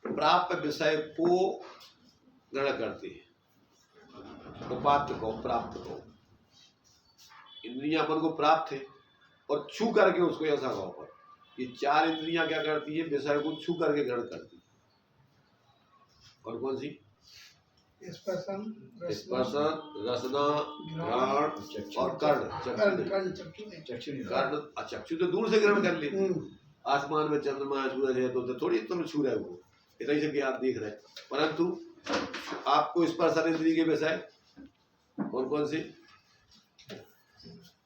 प्राप्त विषय को ग्रहण करते हैं। उपात्त को प्राप्त को इंद्रियां मन को प्राप्त है और छू करके उसको ऐसा कहो पर ये चार इंद्रियां क्या करती है, विषय को छू करके ग्रहण करती है। और कौन सी? स्पर्शन, रसना, घ्राण और कर्ण। चक्षु तो दूर से ग्रहण कर लेती। आसमान में चंद्रमा सूरज है तो थोड़ी तुम छू रहे हो, इतना ही से आप देख रहे हैं, परंतु आपको स्पर्शन इंद्रिय के विषय कौन कौन से?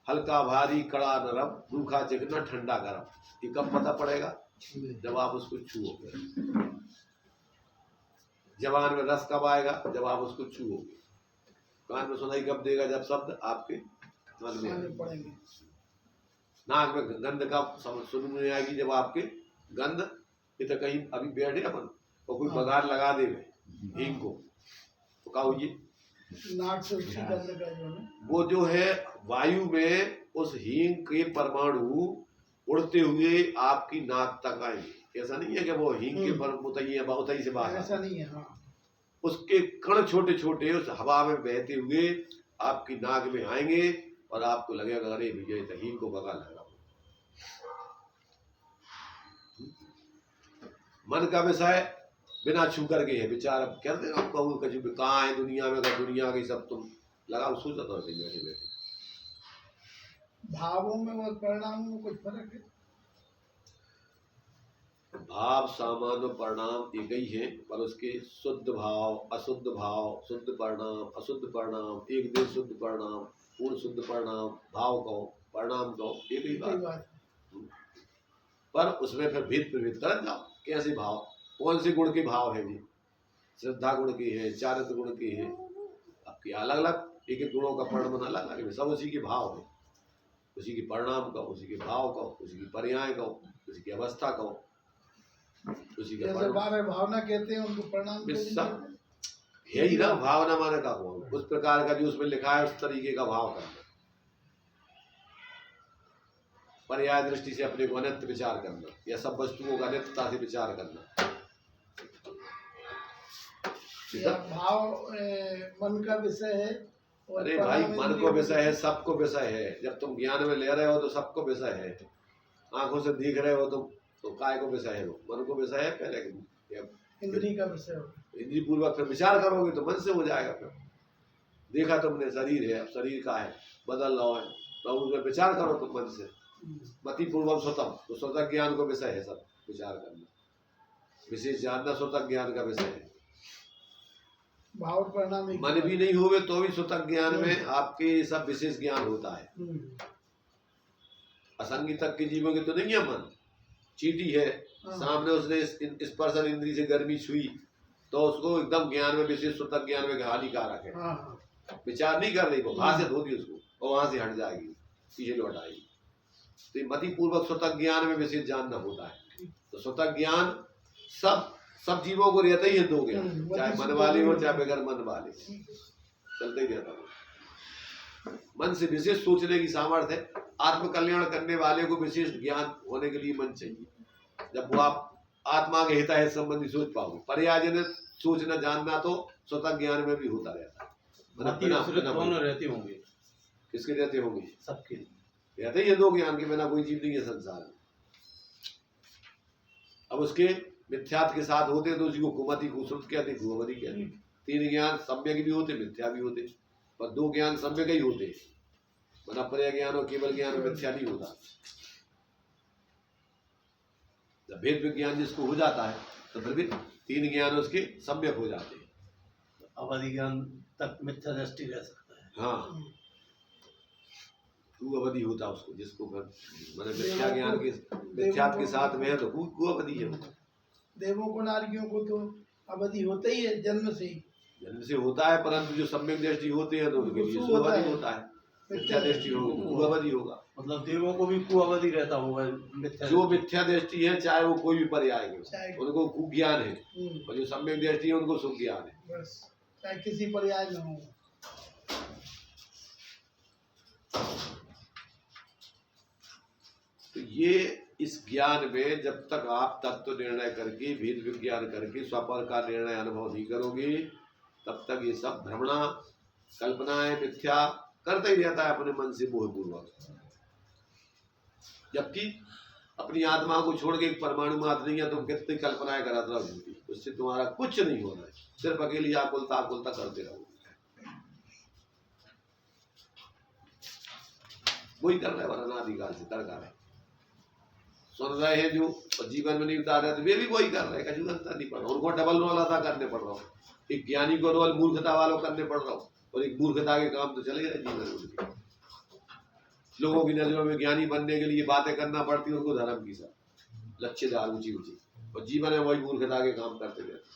हल्का भारी, कड़ा नरम, रूखा चिकना, ठंडा गरम। ये कब पता पड़ेगा? जब आप उसको छूओगे। जबान में रस कब आएगा? जब आप उसको छूओगे। कान में सुनाई कब देगा? जब शब्द आपके मन में पड़ेंगे। नाक में गंध का सुनने में आएगी जब आपके गंध इधर कहीं अभी बैठे अपन और कोई बघार लगा दे हींग को, तो क्या हुई? नाक से उसकी गंध का जो है वो जो है वायु में उस हींग के परमाणु उड़ते हुए आपकी नाक तक आएंगे। ऐसा नहीं है कि वो हींग के उतई से बाहर, ऐसा नहीं है। हाँ, उसके कण छोटे छोटे उस हवा में बहते हुए आपकी नाक में आएंगे और आपको लगेगा अरे भैया तो हींग को बगा लगा। मन का विषय बिना छू करके है विचार कहते हैं। कहूँ कहाँ है दुनिया में, अगर दुनिया की सब तुम लगाओ सोचा तो बैठे बैठे। भावों में और परिणामों में कुछ फर्क है? भाव सामान्य परिणाम एक ही है, पर उसके शुद्ध भाव, अशुद्ध भाव, शुद्ध परिणाम, अशुद्ध परिणाम, एक दिन शुद्ध परिणाम, पूर्ण शुद्ध परिणाम, भाव कहो परिणाम कहो, एक ही बात। पर उसमें फिर भेद प्रभेद कर जाओ। कैसे भाव, कौन से गुण के भाव है जी? श्रद्धा गुण के हैं, चारित्र गुण के हैं, आपके अलग अलग एक एक गुणों का परिणाम अलग अलग है। सब उसी के भाव है, उसी के परिणाम का, उसी के भाव का, उसी की पर्याय का, उसी की अवस्था का, उसी का भावना कहते हैं उनको परिणाम सब है ही ना। भावना माने का उस प्रकार का जो उसमें लिखा है उस तरीके का भाव करना, पर्याय दृष्टि से अपने को अनित्य विचार करना या सब वस्तुओं का अनित्यता से विचार करना। भाव मन का विषय है। अरे भाई मन को विषय है, सबको विषय है। जब तुम ज्ञान में ले रहे हो तो सबको विषय है। आंखों से देख रहे हो तो काय को विषय है? वो मन को विषय है। पहले इंद्री का विषय हो, इंद्री पूर्वक फिर विचार करोगे तो मन से हो जाएगा। फिर देखा तुमने शरीर है, अब शरीर का है, बदल रहा है, तो उसमें विचार करो तुम मन से, मति पूर्वक स्वतः। तो स्वतः ज्ञान को विषय है सब विचार करना, विशेष जानना स्वतः ज्ञान का विषय है। भाव परिणाम मन भी नहीं होवे तो भी स्वतः ज्ञान में आपके सब विशेष ज्ञान होता है। असंगी तक के जीवों के तो नहीं है मन। चींटी है, सामने उसने स्पर्शन इंद्री से गर्मी छुई तो उसको एकदम ज्ञान में विशेष स्वतः ज्ञान में हानिकारक है। विचार नहीं कर रही, वो वहां से धो दी उसको और वहां से हट जाएगी, पीछे लौट आएगी। तो मति पूर्वक स्वतः ज्ञान में विशेष जानना होता है। तो स्वतः ज्ञान सब जीवों को रहता ही है दो ज्ञान, चाहे मन वाले हो चाहे बगैर मन वाले, चलते ही रहता है। मन से विशेष सोचने की सामर्थ्य है। आत्म कल्याण करने वाले को विशेष ज्ञान होने के लिए मन चाहिए। जब वो आप आत्मा के हित संबंधी सोच पाओगे। पर्यायजनित सोचना जानना तो स्वतः ज्ञान में भी होता रहता है। मतलब मति बिना असुरत बिना दोनों रहते होंगे किसके रहते होंगे? सबके। रहते ही है दो ज्ञान के बिना कोई जीव नहीं है संसार में। अब उसके मिथ्यात्व के साथ होते तो उसी को कुमति कुश्रुत कहते, कुअवधि कहते। तीन ज्ञान सम्यक भी होते, मिथ्या भी होते, पर दो ज्ञान सम्यक ही होते, वरना पर्याय ज्ञान और केवल ज्ञान में मिथ्या नहीं होता। जब भेद विज्ञान जिसको हो जाता है तो फिर भी तीन ज्ञान उसके सम्यक हो जाते हैं। अवधि ज्ञान तक मिथ्या दृष्टि रह सकता है। हाँ, कुअवधि होता उसको, जिसको मैंने मिथ्या ज्ञान के मिथ्यात्व के साथ में है तो कुअवधि है। देवों को नारियों को तो अवधि होता ही है जन्म से ही। जन्म से होता है, परंतु जो सम्यक दृष्टि होते हैं तो उनके लिए सुअवधि होता है। मिथ्या दृष्टि होगी तो कुअवधि होगा। मतलब देवों को भी कुअवधि रहता होगा मिथ्या। जो मिथ्या दृष्टि है चाहे वो कोई भी पर्याय हो, चाहे- उनको कुज्ञान है, और जो सम्यक दृष्टि है उनको सुज्ञान है। बस चाहे किसी पर्याय में हो। तो ये इस ज्ञान में जब तक आप तत्व निर्णय करके भेद विज्ञान करके स्वपर का निर्णय अनुभव नहीं करोगे, तब तक ये सब भ्रमणा कल्पनाएं मिथ्या करता ही रहता है अपने मन से मोहपूर्वक। जबकि अपनी आत्मा को छोड़ के एक परमाणु मात्र नहीं है, तुम कितनी कल्पनाएं करते रहो झूठी, उससे तुम्हारा कुछ नहीं होना है, सिर्फ अकेली आकुलता आकुलता करते रहो। वही कर रहे वरना अनादिकाल से तड़का रहे, सुन रहे हैं जो और जीवन में नहीं उतार रहे तो वे भी वही कर रहे हैं, कहीं अंतर नहीं पड़ रहा। उनको डबल रोल अदा करने पड़ रहा हो, एक ज्ञानी को रोल मूर्खता वालों करने पड़ रहा हो, और एक मूर्खता के काम तो चले रहे जीवन में उनके। लोगों की नजरों में ज्ञानी बनने के लिए बातें करना पड़ती है उनको धर्म की, सब लच्छेदार ऊंची ऊंची, और जीवन में वही मूर्खता के काम करते रहते।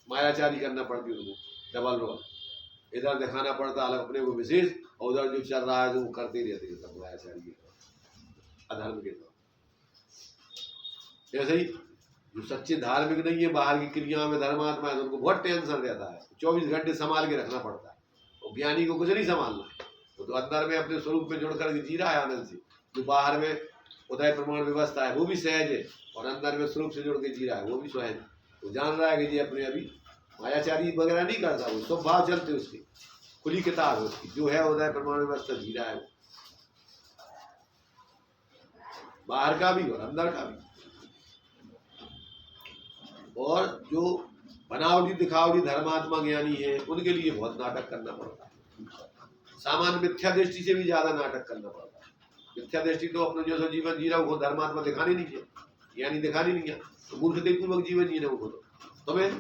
मायाचारी करना पड़ती है उनको, डबल रोल, इधर दिखाना पड़ता अलग अपने को विशेष, और उधर जो चल रहा है जो वो करते ही रहते हैं सब मायाचारी के अधर्म के तौर। ऐसे ही जो सच्चे धार्मिक नहीं है, बाहर की क्रियाओं में धर्मात्मा है, उनको बहुत टेंशन रहता है, 24 घंटे संभाल के रखना पड़ता है। और ज्ञानी को कुछ नहीं संभालना है, तो अंदर में अपने स्वरूप में जुड़ कर जी रहा है आनंद से। जो बाहर में उदय प्रमाण व्यवस्था है वो भी सहज है, और अंदर में स्वरूप से जुड़ के जी रहा है वो भी सहज। वो जान रहा है कि जी अपने अभी मायाचारी वगैरह नहीं करता, वो सब भाव चलते उसकी, खुली किताब है उसकी, जो है उदय प्रमाण व्यवस्था जी रहा है, बाहर का भी और अंदर का भी। और जो बनावटी दिखावटी धर्मात्मा ज्ञानी है उनके लिए बहुत नाटक करना पड़ता है, सामान्य मिथ्या दृष्टि से भी ज्यादा नाटक करना पड़ता है। मिथ्या दृष्टि तो अपने जैसा जीवन जी रहा हो, धर्मात्मा दिखानी नहीं है, ज्ञानी दिखानी नहीं है, तो मूर्खतापूर्वक जीवन जी रहे हो तो तुम्हें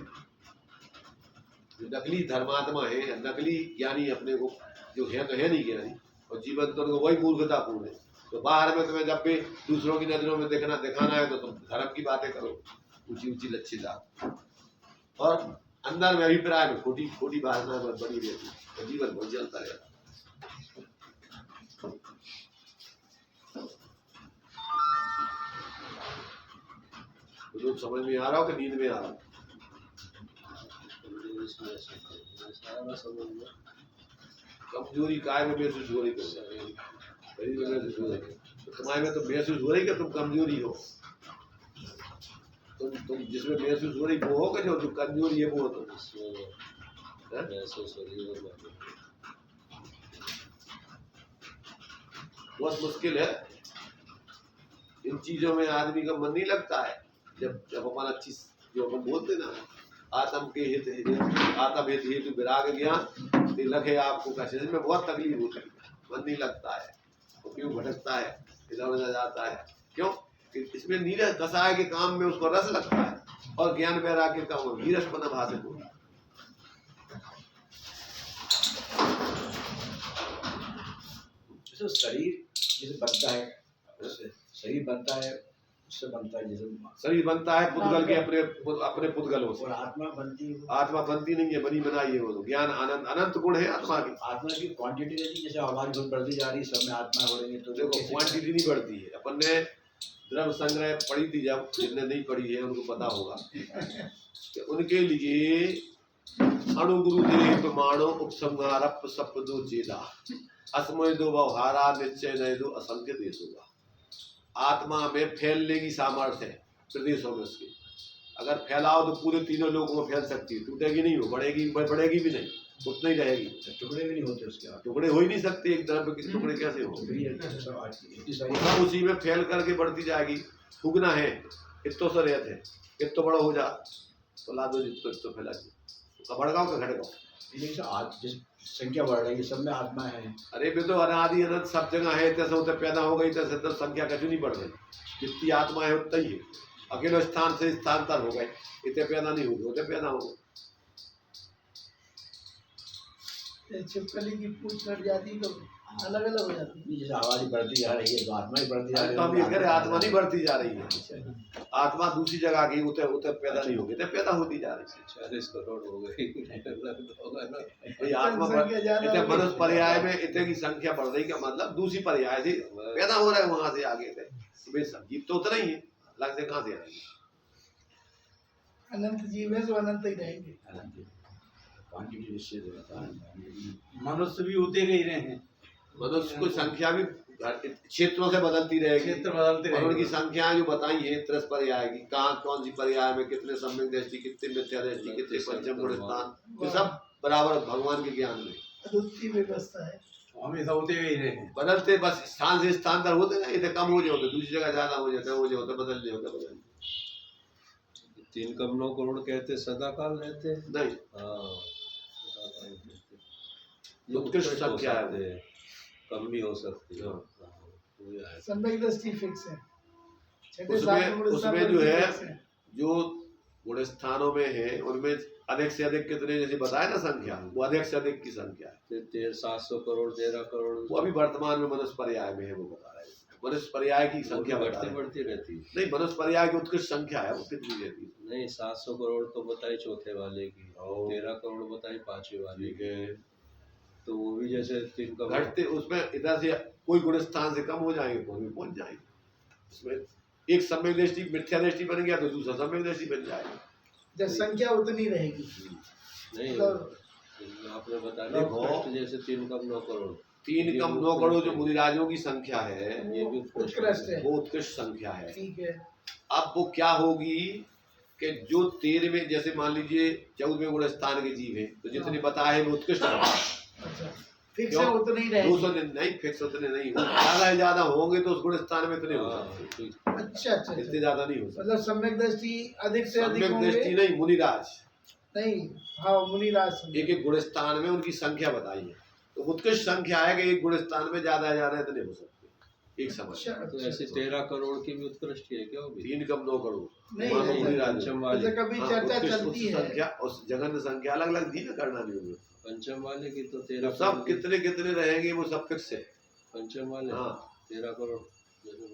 जो नकली धर्मात्मा है, नकली ज्ञानी अपने को जो है तो है नहीं ज्ञानी, और जीवन तो उनको वही मूर्खतापूर्ण है। तो बाहर में तुम्हें जब भी दूसरों की नजरों में दिखाना है तो तुम धर्म की बातें करो, ऊंची ऊंची लच्छेदार, और अंदर में अभिप्राय में खोटी खोटी भावना बनी रहती है, जीवन बहुत जलता रहता। तो समझ में आ रहा हो कि नींद में आ रहा हो? कमजोरी काय में महसूस हो रही, शरीर में महसूस हो रही, तुम्हारे में तो महसूस हो रही कि तुम कमजोरी हो। तुम जिसमें महसूस हो रही वो होगा, जो कमजोरी है वो हो तुम बहुत मुश्किल है। इन चीजों में आदमी का मन नहीं लगता है। जब अपन अच्छी जो अपन बोलते ना, आत्म के हित आत्म हित हेतु विराग ज्ञान लगे आपको कैसे, इसमें बहुत तकलीफ होती है, मन नहीं लगता है, तो क्यों भटकता है, इधर उधर जाता है, क्यों? इसमें नीरस कसाय के काम में उसको रस लगता है, और ज्ञान वैराग्य के काम में नीरस बना भाषित होता है। जैसे शरीर जैसे बनता है, शरीर बनता है उससे बनता है, जैसे शरीर बनता है पुद्गल के अपने पुद्गलों से, और आत्मा बनती है। आत्मा बनती नहीं है, बनी बनाई है वो तो। ज्ञान आनंद अनंत गुण है आत्मा की। आत्मा की क्वांटिटी रहती है, जैसे हमारी गुण बढ़ती जा रही है, सब में आत्मा हो रही है, तो देखो क्वांटिटी नहीं बढ़ती है। अपन ने द्रव्य संग्रह पढ़ी थी, जब जिनने नहीं पढ़ी है उनको पता होगा कि उनके लिए अणुगुरु देह प्रमाणो उपसंहारप सपदो चेदा असमय दो व्यवहारा निश्चय नहीं दो असंख्य देश होगा। आत्मा में फैलने की सामर्थ्य है प्रदेशों में उसकी, अगर फैलाओ तो पूरे तीनों लोगों में फैल सकती है, टूटेगी नहीं, वो बढ़ेगी भी नहीं। उतना ही रहेगी। टुकड़े भी नहीं होते उसके बाद। टुकड़े हो ही नहीं सकते, एक द्रव्य के टुकड़े कैसे हो? फिर ये सब आज इतनी वो सारी सब उसी में फैल करके बढ़ती जाएगी। फूकना है, इतो से रहते हैं, इतो बड़ा हो जा तो ला दो, जितो इतो फैला दो, बढ़ का घट गाओ। लेकिन आज जिस संख्या बढ़ रही है सब में आत्मा है। अरे बे तो अनादि अनंत सब जगह है, तैसे होते पैदा हो गई तैसे तो संख्या कभी नहीं बढ़ गई। जितनी आत्मा है उतना ही है, अकेले स्थान से स्थानांतर हो गए, इतने पैदा नहीं हो गए, उतने पैदा हो गए। छिपकली की पूछ कट जाती तो अलग अलग हो जाती है। जैसे आवाज बढ़ती जा रही है तो आत्मा ही बढ़ती जा रही तो हम ये कह रहे आत्मा नहीं बढ़ती जा रही है, है। आत्मा दूसरी जगह की उतने उतने पैदा नहीं होगी, तो पैदा होती जा रही है। 40 करोड़ हो गई होगा ना। ये आत्मा बढ़ संख्या ज्यादा इतने हो गई। मनुष्य पर्याय में इतने की संख्या बढ़ रही का मतलब दूसरी पर्याय से पैदा हो रहा है वहां से आगे से। जीव तो उतना ही है, अलग से कहाँ से आएंगे? अनंत जीव है तो अनंत ही रहेंगे। मनुष्य भी होते ही रहे हैं, मनुष्य की संख्या भी क्षेत्रों से बदलती रहेगी, क्षेत्र बदलते और उनकी रहेंगे। संख्याएं जो बताई है 30 पर्याय की, कहाँ कौन सी पर्याय में कितने सम्यक दृष्टि, कितने मिथ्या दृष्टि, कितने पंचम गुण स्थान, ये सब बराबर भगवान के ज्ञान में अद्वितीय व्यवस्था है। हमेशा होते ही रहे हैं। बदलते, बस स्थान से स्थान पर होते ना, इतने कम हो जाते, दूसरी जगह ज्यादा हो जाता है, हो जाता बदलने होता बदलने 3 कम 9 करोड़ कहते सदा काल रहते हैं। नहीं। हाँ, सदा काल रहते। ये उत्कृष्ट उत्कृष्ट हो संख्या है। सकते हैं, कम भी हो सकती है। हाँ। हाँ, वो है। सम्यक दृष्टि फिक्स है। छठे उसमें- सातवें गुण उसमें स्थान जो पर है, फिक्स है। जो गुण स्थानों में है उनमें अधिक से अधिक कितने, जैसे बताया ना संख्या, वो अधिक से अधिक की संख्या है। 700 करोड़ 13 करोड़ वो अभी वर्तमान में मनुष्य पर्याय में है, वो बता रहे हैं। मनुष्य पर्याय की संख्या बता बढ़ती रहे हैं। बढ़ती रहती है। नहीं, मनुष्य पर्याय की उत्कृष्ट संख्या है, वो कितनी रहती है? नहीं, 700 करोड़ तो बताई चौथे वाले की, ओ। 13 करोड़ बताई पांचवे वाले ठीक की। है, तो वो भी जैसे 3 करोड़ घटते उसमें इधर से कोई गुण स्थान से कम हो जाएंगे, कोई भी पहुंच जाएंगे। उसमें एक सम्यक दृष्टि मिथ्या दृष्टि बन गया तो दूसरा सम्यक दृष्टि बन जाएगा। जब संख्या उतनी रहेगी। नहीं, मतलब आपने बताया देखो, उत्कृष्ट जैसे 3 कम 9 करोड़ 3 कम 9 करोड़ जो मुनिराजों की संख्या है, ये भी उत्कृष्ट है। वो उत्कृष्ट संख्या है। ठीक है। अब वो क्या होगी कि जो 13वें, जैसे मान लीजिए 14वें गुण स्थान के जीव हैं, तो जितने बताए वो उत्कृष्ट है। अच्छा, फिक्स है क्यों? उतनी ही रहेगी। 200 नहीं, फिक्स उतने नहीं, ज्यादा से ज्यादा होंगे तो उस गुण स्थान में इतने हो हाँ, सकते, ठीक। अच्छा अच्छा इतने अच्छा। ज्यादा नहीं हो सकते। मतलब सम्यक दृष्टि अधिक से अधिक सम्यक दृष्टि होंगे। नहीं, मुनिराज नहीं, हाँ मुनिराज सम्यक। एक एक गुण स्थान में उनकी संख्या बताई है, तो उत्कृष्ट संख्या है कि एक गुण स्थान में ज्यादा से ज्यादा इतने हो सकते एक समय। अच्छा तो अच्छा। ऐसे 13 करोड़ की भी उत्कृष्ट है क्या? वो भी 3 कम 9 करोड़ नहीं, वहाँ नहीं, मुनिराज पंचम है। वाले, जैसे कभी हाँ, चर्चा उत्कृष्ट चलती है। संख्या और जघन्य संख्या अलग अलग दी ना, करना नहीं होगा। पंचम वाले की तो 13 सब करोड़, कितने कितने रहेंगे वो सब फिक्स है। पंचम वाले हाँ, 13 करोड़।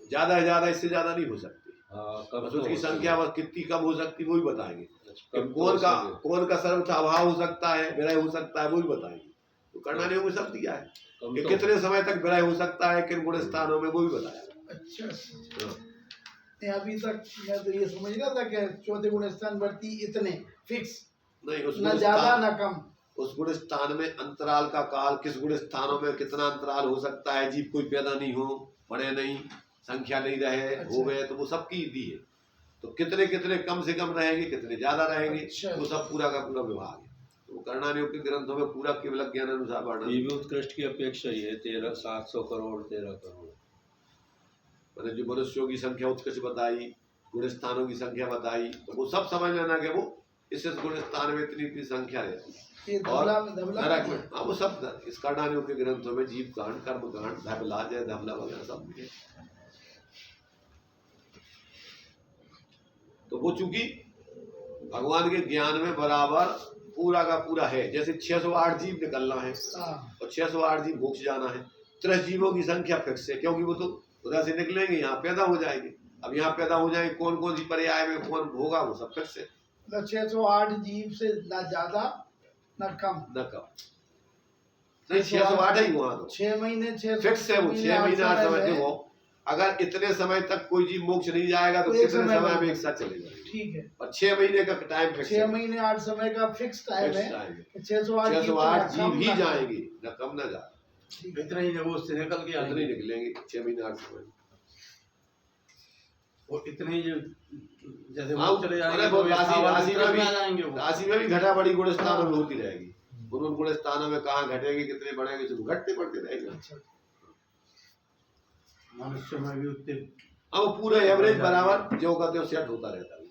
ज्यादा से ज्यादा, इससे ज्यादा नहीं हो सकती। हाँ, कम बस तो उसकी हो संख्या सके। बस कितनी कम हो सकती वो ही बताएंगे। अच्छा, कि कम तो कौन हो का सके। कौन का सर्वथा अभाव हो सकता है, विलय हो सकता है, वो ही बताएंगे। तो करना नहीं होगा, सब दिया है कम कि तो कितने समय तक विलय हो सकता है, किन गुण स्थानों में, वो भी बताया। अच्छा अच्छा। हाँ। नहीं, अभी तक मैं तो ये समझ रहा था कि चौथे गुण स्थान बढ़ती इतने फिक्स, नहीं, उस ना गुण ज्यादा स्थान, ना कम। उस गुण स्थान में अंतराल का काल, किस गुण स्थानों में कितना अंतराल हो सकता है, जीव कोई पैदा नहीं हो, बढ़े नहीं, संख्या नहीं रहे, अच्छा। हो गए, तो वो सबकी दी है। तो कितने कितने कम से कम रहेंगे, कितने ज्यादा रहेंगे, अच्छा। वो सब पूरा का पूरा विभाग है। तो करणानियों के ग्रंथों में पूरा केवल ज्ञान अनुसार वर्णन। ये भी उत्कृष्ट की अपेक्षा ही है। 700 करोड़ 13 करोड़। मैंने जो मनुष्यों की संख्या उत्कृष्ट बताई, गुण स्थानों की संख्या बताई, तो वो सब समझ लेना कि वो इस गुण स्थान में इतनी इतनी संख्या रहती है। ये और धबला नरक में, हाँ, वो सब इस करणानियों के ग्रंथों में जीव कांड, कर्म कांड, धबला, जय धबला वगैरह सब मिले। तो वो चूंकि भगवान के ज्ञान में बराबर पूरा का पूरा है। जैसे 608 जीव निकलना है हाँ और 608 जीव मोक्ष जाना है, 30 जीवों की संख्या फिक्स है, क्योंकि वो तो उधर से निकलेंगे, यहाँ पैदा हो जाएंगे। अब यहाँ पैदा हो जाएंगे, कौन कौन सी पर्याय में कौन होगा, वो सब फिक्स है, मतलब 608 जीव से ना ज्यादा ना कम। न कम। नहीं, 608 ही वहाँ तो 6 महीने 6 फिक्स है, वो 6 महीने 8 समय देखो। अगर इतने समय तक कोई जीव मोक्ष नहीं जाएगा तो तो एक कितने समय समय में में- एक साथ चलेगा। ठीक है। और 6 महीने का टाइम फिक्स 6 है, महीने 8 समय का फिक्स टाइम है। 608 जीव 608 से जीव ना ही कम, ना जाएंगे, न कम न ज्यादा, ठीक है। इतना ही जब उससे निकल के इतने आएंगे, निकलेंगे 6 महीने 8 समय। और इतने ही जो जैसे हाँ, वो चले जाएंगे अरे वो तो राशि में भी आ जाएंगे वो। राशि में भी घटा बड़ी गुण स्थानों में होती रहेगी। उन गुण स्थानों में कहाँ घटेंगे, कितने बढ़ेंगे, तो घटते बढ़ते रहेंगे। मनुष्य में भी उतने अब पूरा एवरेज बराबर जो कहते हो सेट होता रहता है,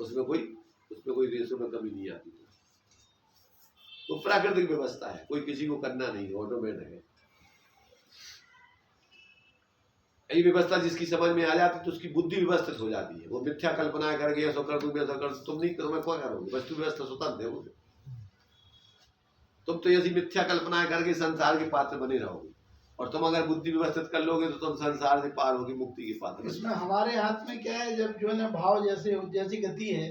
उसमें कोई रेशो में कमी नहीं आती। तो प्राकृतिक व्यवस्था है, कोई किसी को करना नहीं है, ऑटोमेटिक है। यही व्यवस्था जिसकी समझ में आ जाती तो उसकी बुद्धि व्यवस्थित हो जाती है। वो मिथ्या कल्पना करके ऐसा कर दूंगा, ऐसा कर, तुम नहीं करोगे, क्या करोगे? वस्तु व्यवस्था स्वतंत्र है। तुम तो ऐसी मिथ्या कल्पना करके संसार के पात्र बने रहोगे, और तुम अगर बुद्धि व्यवस्थित कर लोगे तो तुम संसार से पार होगी, मुक्ति के पात्र। इसमें हमारे हाथ में क्या है, जब जो है ना भाव जैसी गति है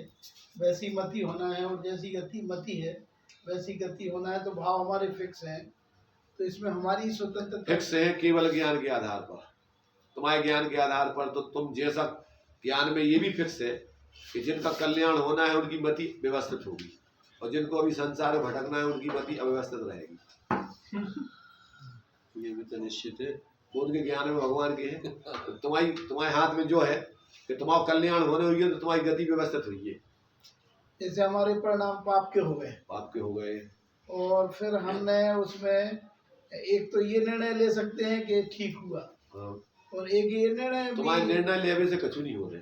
वैसी मति होना है, और जैसी गति मति है वैसी गति होना है। तो भाव हमारे फिक्स हैं, तो इसमें हमारी स्वतंत्रता फिक्स है केवल ज्ञान के आधार पर। तुम्हारे ज्ञान के आधार पर तो तुम जैसा ज्ञान में ये भी फिक्स है कि जिनका कल्याण होना है उनकी मति व्यवस्थित होगी, और जिनको अभी संसार में भटकना है उनकी मति अव्यवस्थित रहेगी। ये भी तो निश्चित है। वो उनके ज्ञान में भगवान के है। तो तुम्हारे हाथ में जो है कि तुम्हारा कल्याण होने हुई है, तो तुम्हारी गति व्यवस्थित हुई है। जैसे हमारे परिणाम पाप के हो गए, आपके हो गए, और फिर हमने उसमें एक तो ये निर्णय ले सकते हैं कि ठीक हुआ, हाँ। और एक ये निर्णय तुम्हारे निर्णय लेने से कछु नहीं हो रहे।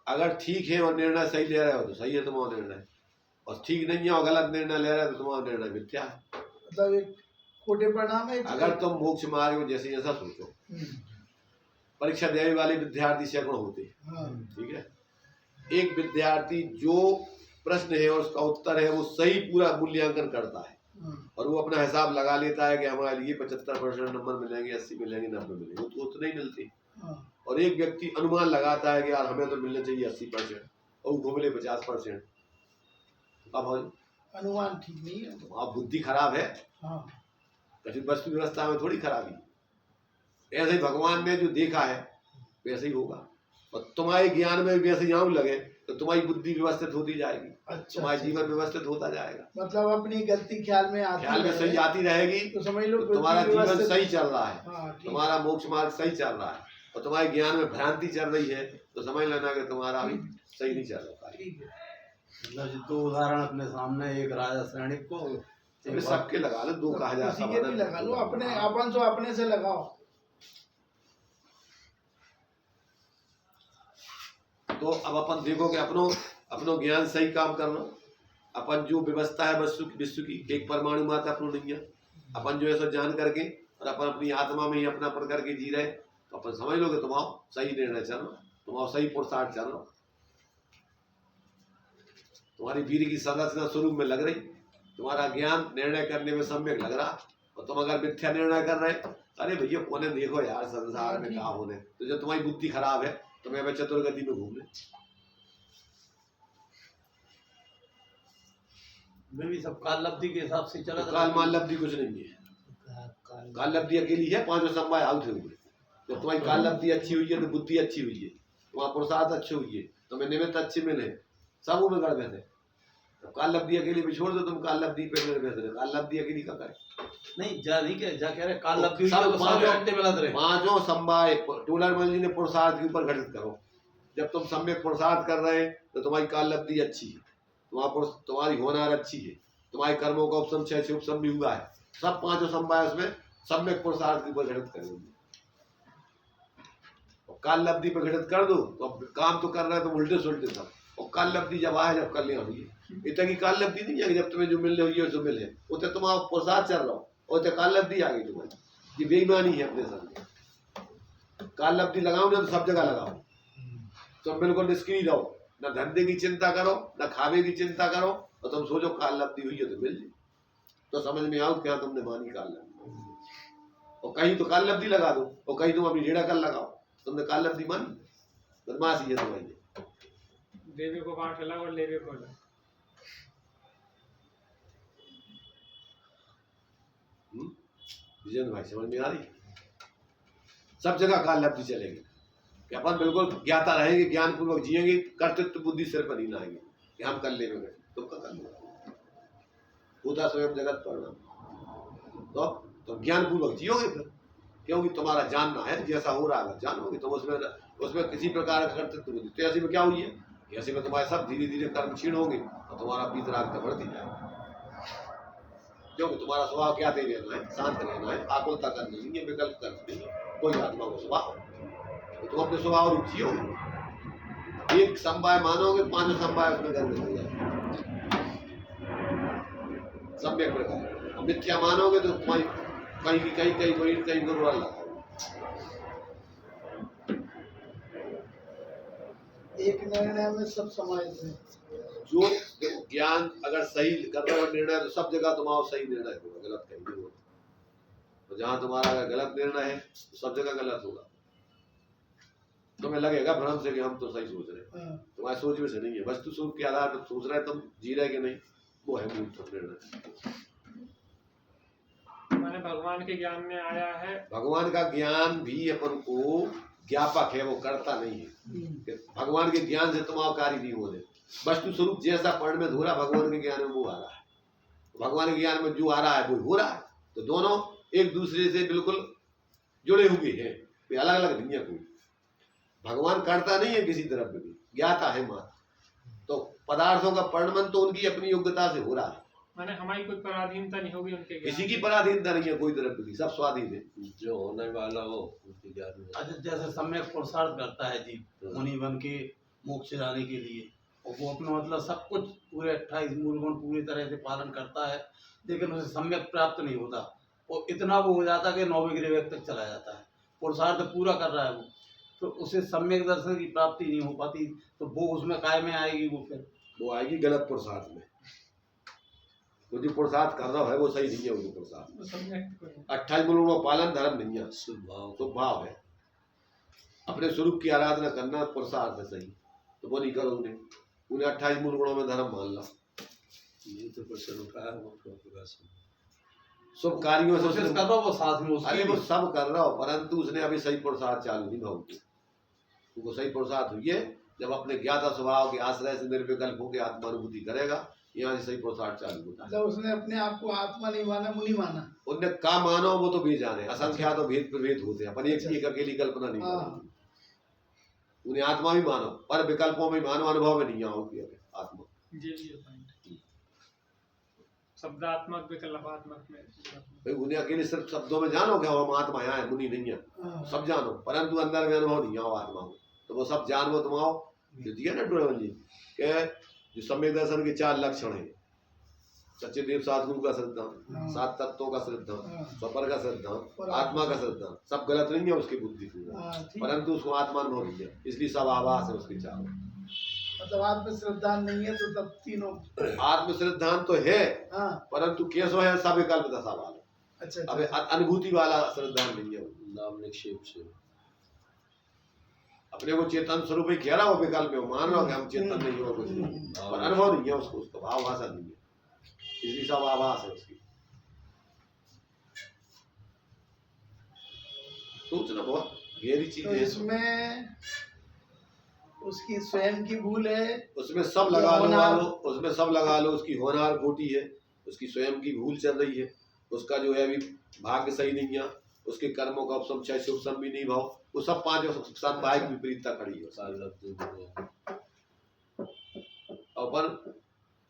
अगर ठीक है और निर्णय सही ले रहे हो तो सही है तुम्हारा निर्णय, और ठीक नहीं है और गलत निर्णय ले रहे हो तो तुम्हारा निर्णय मिथ्या है। मतलब एक खोटे परिणाम है। अगर तुम मोक्ष मार्ग में जैसे ऐसा सोचो, परीक्षा देने वाले विद्यार्थी सैकड़ों होते हैं, हाँ। ठीक है। एक विद्यार्थी जो प्रश्न है और उसका उत्तर है वो सही पूरा मूल्यांकन करता है, और वो अपना हिसाब लगा लेता है कि हमारे लिए 75% नंबर मिलेंगे, 80 मिलेंगे, 90 मिलेंगे, वो तो उतने ही मिलते। और एक व्यक्ति अनुमान लगाता है कि यार हमें तो मिलने चाहिए 80% और वो मिले 50%। अब अनुमान ठीक नहीं है, तो आप बुद्धि खराब है। हाँ। कठिन वस्तु व्यवस्था में थोड़ी खराबी, ऐसे ही भगवान ने जो देखा है वैसे ही होगा, और तुम्हारे ज्ञान में वैसे ही आऊं लगे तो तुम्हारी बुद्धि व्यवस्थित होती जाएगी। अच्छा, तुम्हारा जीवन व्यवस्थित होता जाएगा। मतलब अपनी गलती ख्याल में सही आती रहेगी तो समझ लो तो तुम्हारा जीवन व्यवस्थित सही चल रहा है। हाँ, ठीक। तुम्हारा मोक्ष मार्ग सही चल रहा है, और तुम्हारे ज्ञान में भ्रांति चल रही है तो समझ लेना कि तुम्हारा अभी सही नहीं चल रहा है। ठीक है। मतलब दो उदाहरण अपने सामने, एक राजा सैनिक को, अबे सबके लगा लो, दो कहा जा किसी के भी लगा लो, अपने अपन से अपने से लगाओ। तो अब अपन देखो कि अपनो ज्ञान सही काम कर लो। अपन जो व्यवस्था है विश्व की एक परमाणु मात्र अपनो नहीं है। अपन जो है सो जान करके और अपन अपनी आत्मा में ही अपनापन करके जी रहे, तो अपन समझ लो कि तुम्हारा सही निर्णय चल रहा, तुम्हारा सही पुरुषार्थ चल रहा, तुम्हारी वीर की संरचना स्वरूप में लग रही, तुम्हारा ज्ञान निर्णय करने में सम्यक लग रहा। और तुम अगर मिथ्या निर्णय कर रहे, अरे भैया कोने देखो यार संसार में क्या होने, तो जब तुम्हारी बुद्धि खराब है तो मैं चतुर्गति में घूम ले। मैं भी सब काल लब्धि के हिसाब से चला। काल मान लब्धि कुछ नहीं है। काल लब्धि अकेली है, पांचों समवाय आउट हुए। जब तुम्हारी काल लब्धि अच्छी हुई है तो बुद्धि अच्छी हुई है, तुम्हारा पुरुषार्थ अच्छे हुई है, तुम्हें निमित्त अच्छे मिले, सब में गड़बड़ है। तो काल लब्धि अकेली भी छोड़ दो, तुम काल लब्धि पे निर्भर रहे। काल लब्धि अकेली का करे नहीं जा नहीं जा कह रहे काल लब्धि सब तो सारे घंटे में लग रहे। पांचों समवाय टूलरमल जी ने पुरुषार्थ के ऊपर घटित करो। जब तुम सम्यक पुरुषार्थ कर रहे तो तुम्हारी काल लब्धि अच्छी है, तुम्हारी होनार अच्छी है, तुम्हारे कर्मों का उपशम क्षय उपशम भी हुआ है। सब पांचों समवाय उसमें सम्यक पुरुषार्थ के ऊपर घटित करेंगे। काल लब्धि पर घटित कर दो तो अब काम तो कर रहे हो तुम उल्टे सुलटे सब। और काल लब्धि जब आए, जब कल्याण हुई, इतना की काल लब्धि नहीं है जब तुम्हें जो मिलने हुई है जो मिले, वो तो तुम्हारा पुरुषार्थ चल रहा हो और तो काल लब्धि आ गई तुम्हारी। ये बेईमानी है अपने सामने। काल लब्धि लगाओ ना तो सब जगह लगाओ, तुम बिल्कुल निष्क्रिय रहो, न धंधे की चिंता करो न खावे की चिंता करो, और तुम सोचो काल लब्धि हुई है तो मिल जाए। तो समझ में आओ क्या तुमने मानी काल लब्धि। और कहीं तो काल लब्धि लगा दो और कहीं तुम अपनी डेढ़ा कल लगाओ, तुमने काल लब्धि मानी। बदमाशी है तुम्हारी। देवी को काट लगा और लेवे को लगा। विजय भाई समझ में आ रही? सब जगह काल लब्धि चलेगी कि अपन बिल्कुल ज्ञाता रहेंगे, ज्ञान पूर्वक जिएंगे, कर्तृत्व बुद्धि सिर पर ही ना आएंगे कि हम कर लेंगे, तुम का कर लो होता स्वयं जगत परिणाम। तो ज्ञान पूर्वक जियोगे फिर, क्योंकि तुम्हारा जानना है जैसा हो रहा है जानोगे तुम उसमें किसी प्रकार का कर्तृत्व बुद्धि। तो ऐसे में क्या हुई है, ऐसे में तुम्हारे सब धीरे धीरे कर्म क्षीण होंगे और तुम्हारा पीतराग बढ़ती जाएगी। क्योंकि तुम्हारा स्वभाव क्या दे रहना है, शांत रहना है, आकुलता करनी नहीं है, विकल्प करनी नहीं है, कोई आत्मा को स्वभाव, तो तुम अपने स्वभाव रूप जियो। एक समवाय मानोगे, 5 समवाय अपने घर में हो जाए सम्यक प्रकार। मिथ्या मानोगे तो तुम्हारी कहीं की कहीं गुरुवार लगाओ। एक निर्णय में सब समाहित है। जो देखो, ज्ञान अगर सही कर रहे हो निर्णय तो सब जगह तुम्हारा सही निर्णय होगा, गलत कहीं नहीं होगा। तो जहां तुम्हारा अगर गलत निर्णय है तो सब जगह गलत होगा। तुम्हें लगेगा भ्रम से कि हम तो सही सोच रहे हैं, तुम्हारी सोच में से नहीं है, वस्तु स्वरूप के आधार पर सोच रहे तुम जी रहे कि नहीं, वो है मूल निर्णय। मैंने भगवान के ज्ञान में आया है। भगवान का ज्ञान भी अपन को ज्ञापक है, वो करता नहीं है। भगवान के ज्ञान से तुम कार्य नहीं हो रहे। वस्तु स्वरूप जैसा पढ़ में धोरा, भगवान के ज्ञान में वो आ रहा है। भगवान के ज्ञान में जो आ रहा है वो हो रहा है। तो दोनों एक दूसरे से बिल्कुल जुड़े हुए हैं, वे अलग अलग नहीं है। कोई भगवान करता नहीं है किसी तरफ भी, ज्ञाता है मात्र। तो पदार्थों का परिणमन तो उनकी अपनी योग्यता से हो रहा है। मैंने हमारी कोई पराधीनता नहीं होगी उनके ज्ञान। किसी की पराधीनता नहीं है कोई तरफ भी, सब स्वाधीन है। जो होने वाला हो उनके ज्ञान में। अच्छा, जैसे सम्यक पुरुषार्थ करता है जीव मुनि बन के मोक्ष जाने के लिए, और वो अपना मतलब सब कुछ पूरे 28 मूल गुण पूरी तरह से पालन करता है, लेकिन उसे सम्यक प्राप्त नहीं होता। और इतना वो हो जाता है कि 9वें ग्रेड तक चला जाता है, पुरुषार्थ पूरा कर रहा है वो, तो उसे सम्यक दर्शन की प्राप्ति नहीं हो पाती। तो वो उसमें काय में आएगी, वो आएगी गलत पुरुषार्थ में। तो जो पुरुषार्थ कर रहा है वो सही नहीं है। उनको पुरुषार्थ 28 गुणों का पालन धर्म नहीं है, स्वभाव है। अपने स्वरूप की आराधना करना पुरुषार्थ है सही, तो वो नहीं करो। उन्हें 28 मूल गुणों में धर्म मान लो। ये तो प्रश्न उठाया वो सब कार्यों से कर रहा वो साथ में अरे वो सब कर रहा हो, परंतु उसने अभी सही पुरुषार्थ चालू नहीं भाव की। उनको सही पुरुषार्थ हुई है जब अपने ज्ञाता स्वभाव के आश्रय से निर्विकल्प होकर आत्मानुभूति करेगा, यहाँ से सही पुरुषार्थ चालू होता है। जब उसने अपने आप को आत्मा नहीं माना, मुनि माना, उनने का मानो वो तो बेजान है। असंख्या तो भेद प्रभेद होते हैं, अपन एक अकेली कल्पना नहीं करते। उन्हें आत्मा भी मानो, पर विकल्पों में मानो, अनुभव में नहीं आओगी आत्मा। शब्दात्मक विकल्पात्मक में भाई उन्हें अकेले सिर्फ शब्दों में जानो क्या हम आत्मा यहाँ है, मुनि नहीं है, सब जानो, परंतु अंदर में अनुभव नहीं आओ आत्मा को। तो वो सब जानो तुम आओ। जो दिया ना डोरेवन जी के जो सम्यक दर्शन के 4 लक्षण है, सच्चे देव सदगुरु का श्रद्धा, 7 तत्वों का श्रद्धा, स्वपर का श्रद्धा, आत्मा का श्रद्धा, सब गलत नहीं है उसकी बुद्धि पूरा, परंतु उसको आत्मा अनुभव नहीं है, इसलिए सब आभास है उसके चारों। मतलब आत्मश्रद्धा नहीं है तो तब तीनों आत्मश्रद्धान तो है, परंतु कैसो है सब विकल्प दशा वाला। अच्छा, अब अनुभूति वाला श्रद्धान नहीं है। नाम निक्षेप से अपने को चेतन स्वरूप ही कह रहा हो, विकल्प में मान रहा हो कि हम चेतन नहीं हो कुछ नहीं, और अनुभव नहीं है उसको, उसका भाव भाषा नहीं है, इसलिए सब आभास है उसकी। सोचना बहुत गहरी चीज तो है। इसमें उसकी स्वयं की भूल है, उसमें सब लगा लो, उसमें सब लगा लो। उसकी होनहार खोटी है, उसकी स्वयं की भूल चल रही है, उसका जो है अभी भाग्य सही नहीं है, उसके कर्मों का उपसम शुभ सम भी नहीं भाव, वो सब 5 सात भाई की विपरीतता खड़ी है।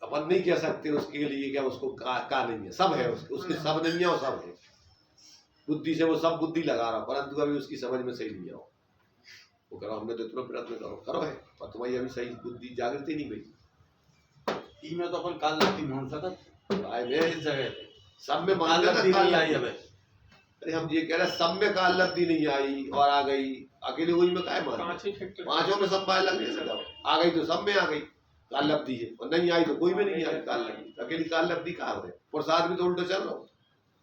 अपन नहीं कह सकते उसके लिए क्या उसको का नहीं है, सब है उसके सब नहीं है और सब है। बुद्धि से वो सब बुद्धि लगा रहा, परंतु अभी उसकी समझ में सही नहीं आओ। वो करो, हमने तो इतना प्रयत्न करो है, पर तुम्हारी अभी सही बुद्धि जागृति नहीं गई। में तो अपन काल लगती मान सकत आए में इस जगह सब में मान लगती नहीं आई। अब अरे हम ये कह रहे सब में काल लगती नहीं आई और आ गई, अकेले वही में काय मान, 5 में सब पाए लगने से आ गई तो सब में आ गई काल लब्धि है, और नहीं आई तो कोई में नहीं आई काल लब्धि। अकेली काल लब्धि कहाँ है? प्रसाद भी तो उल्टा चल रहा हूँ,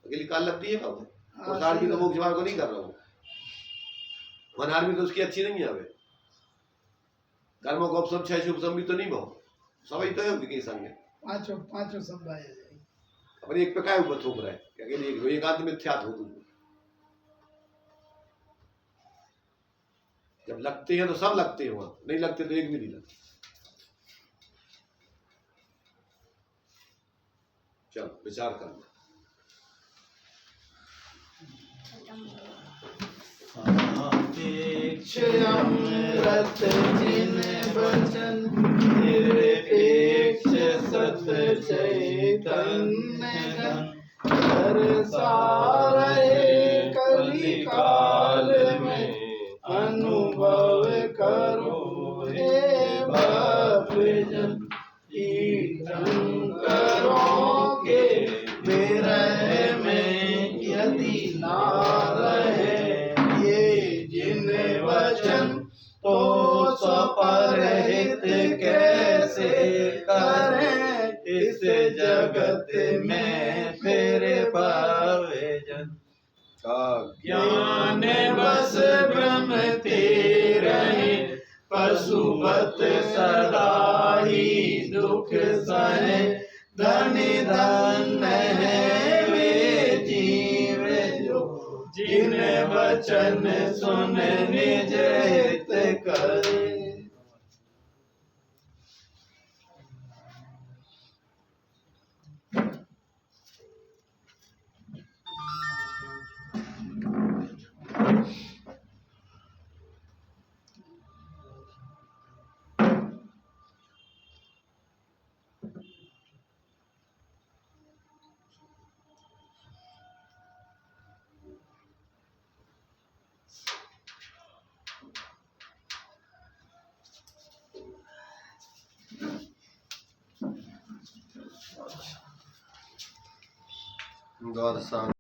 अकेली काल लब्धि है कब? प्रसाद भी तो मोक्ष मार्ग को नहीं कर रहा हूँ, मनहार भी तो उसकी अच्छी नहीं है। अबे कर्मों को उपसम क्षय शुभ सम भी तो नहीं भाव, सभी तो है उनके संग है, पांचों संभाल जाएगी। अपने एक पे काय ऊपर थोप रहा है, अकेले एक आदमी मिथ्यात हो तुम। जब लगते हैं तो सब लगते हैं, वहां नहीं लगते तो एक भी नहीं लगते। चलो विचार करना। अमृत जिन बचन निरपेक्ष सत चैतन्य तो स्वपरहित कैसे करें, इस जगत में फिर पावे जन। ज्ञान बस भ्रमते रहे, पशुपत सदा ही दुख सहे। धनी धन्य है वे जीव जो, जिन वचन सुन निज हित करे। गौर शांत।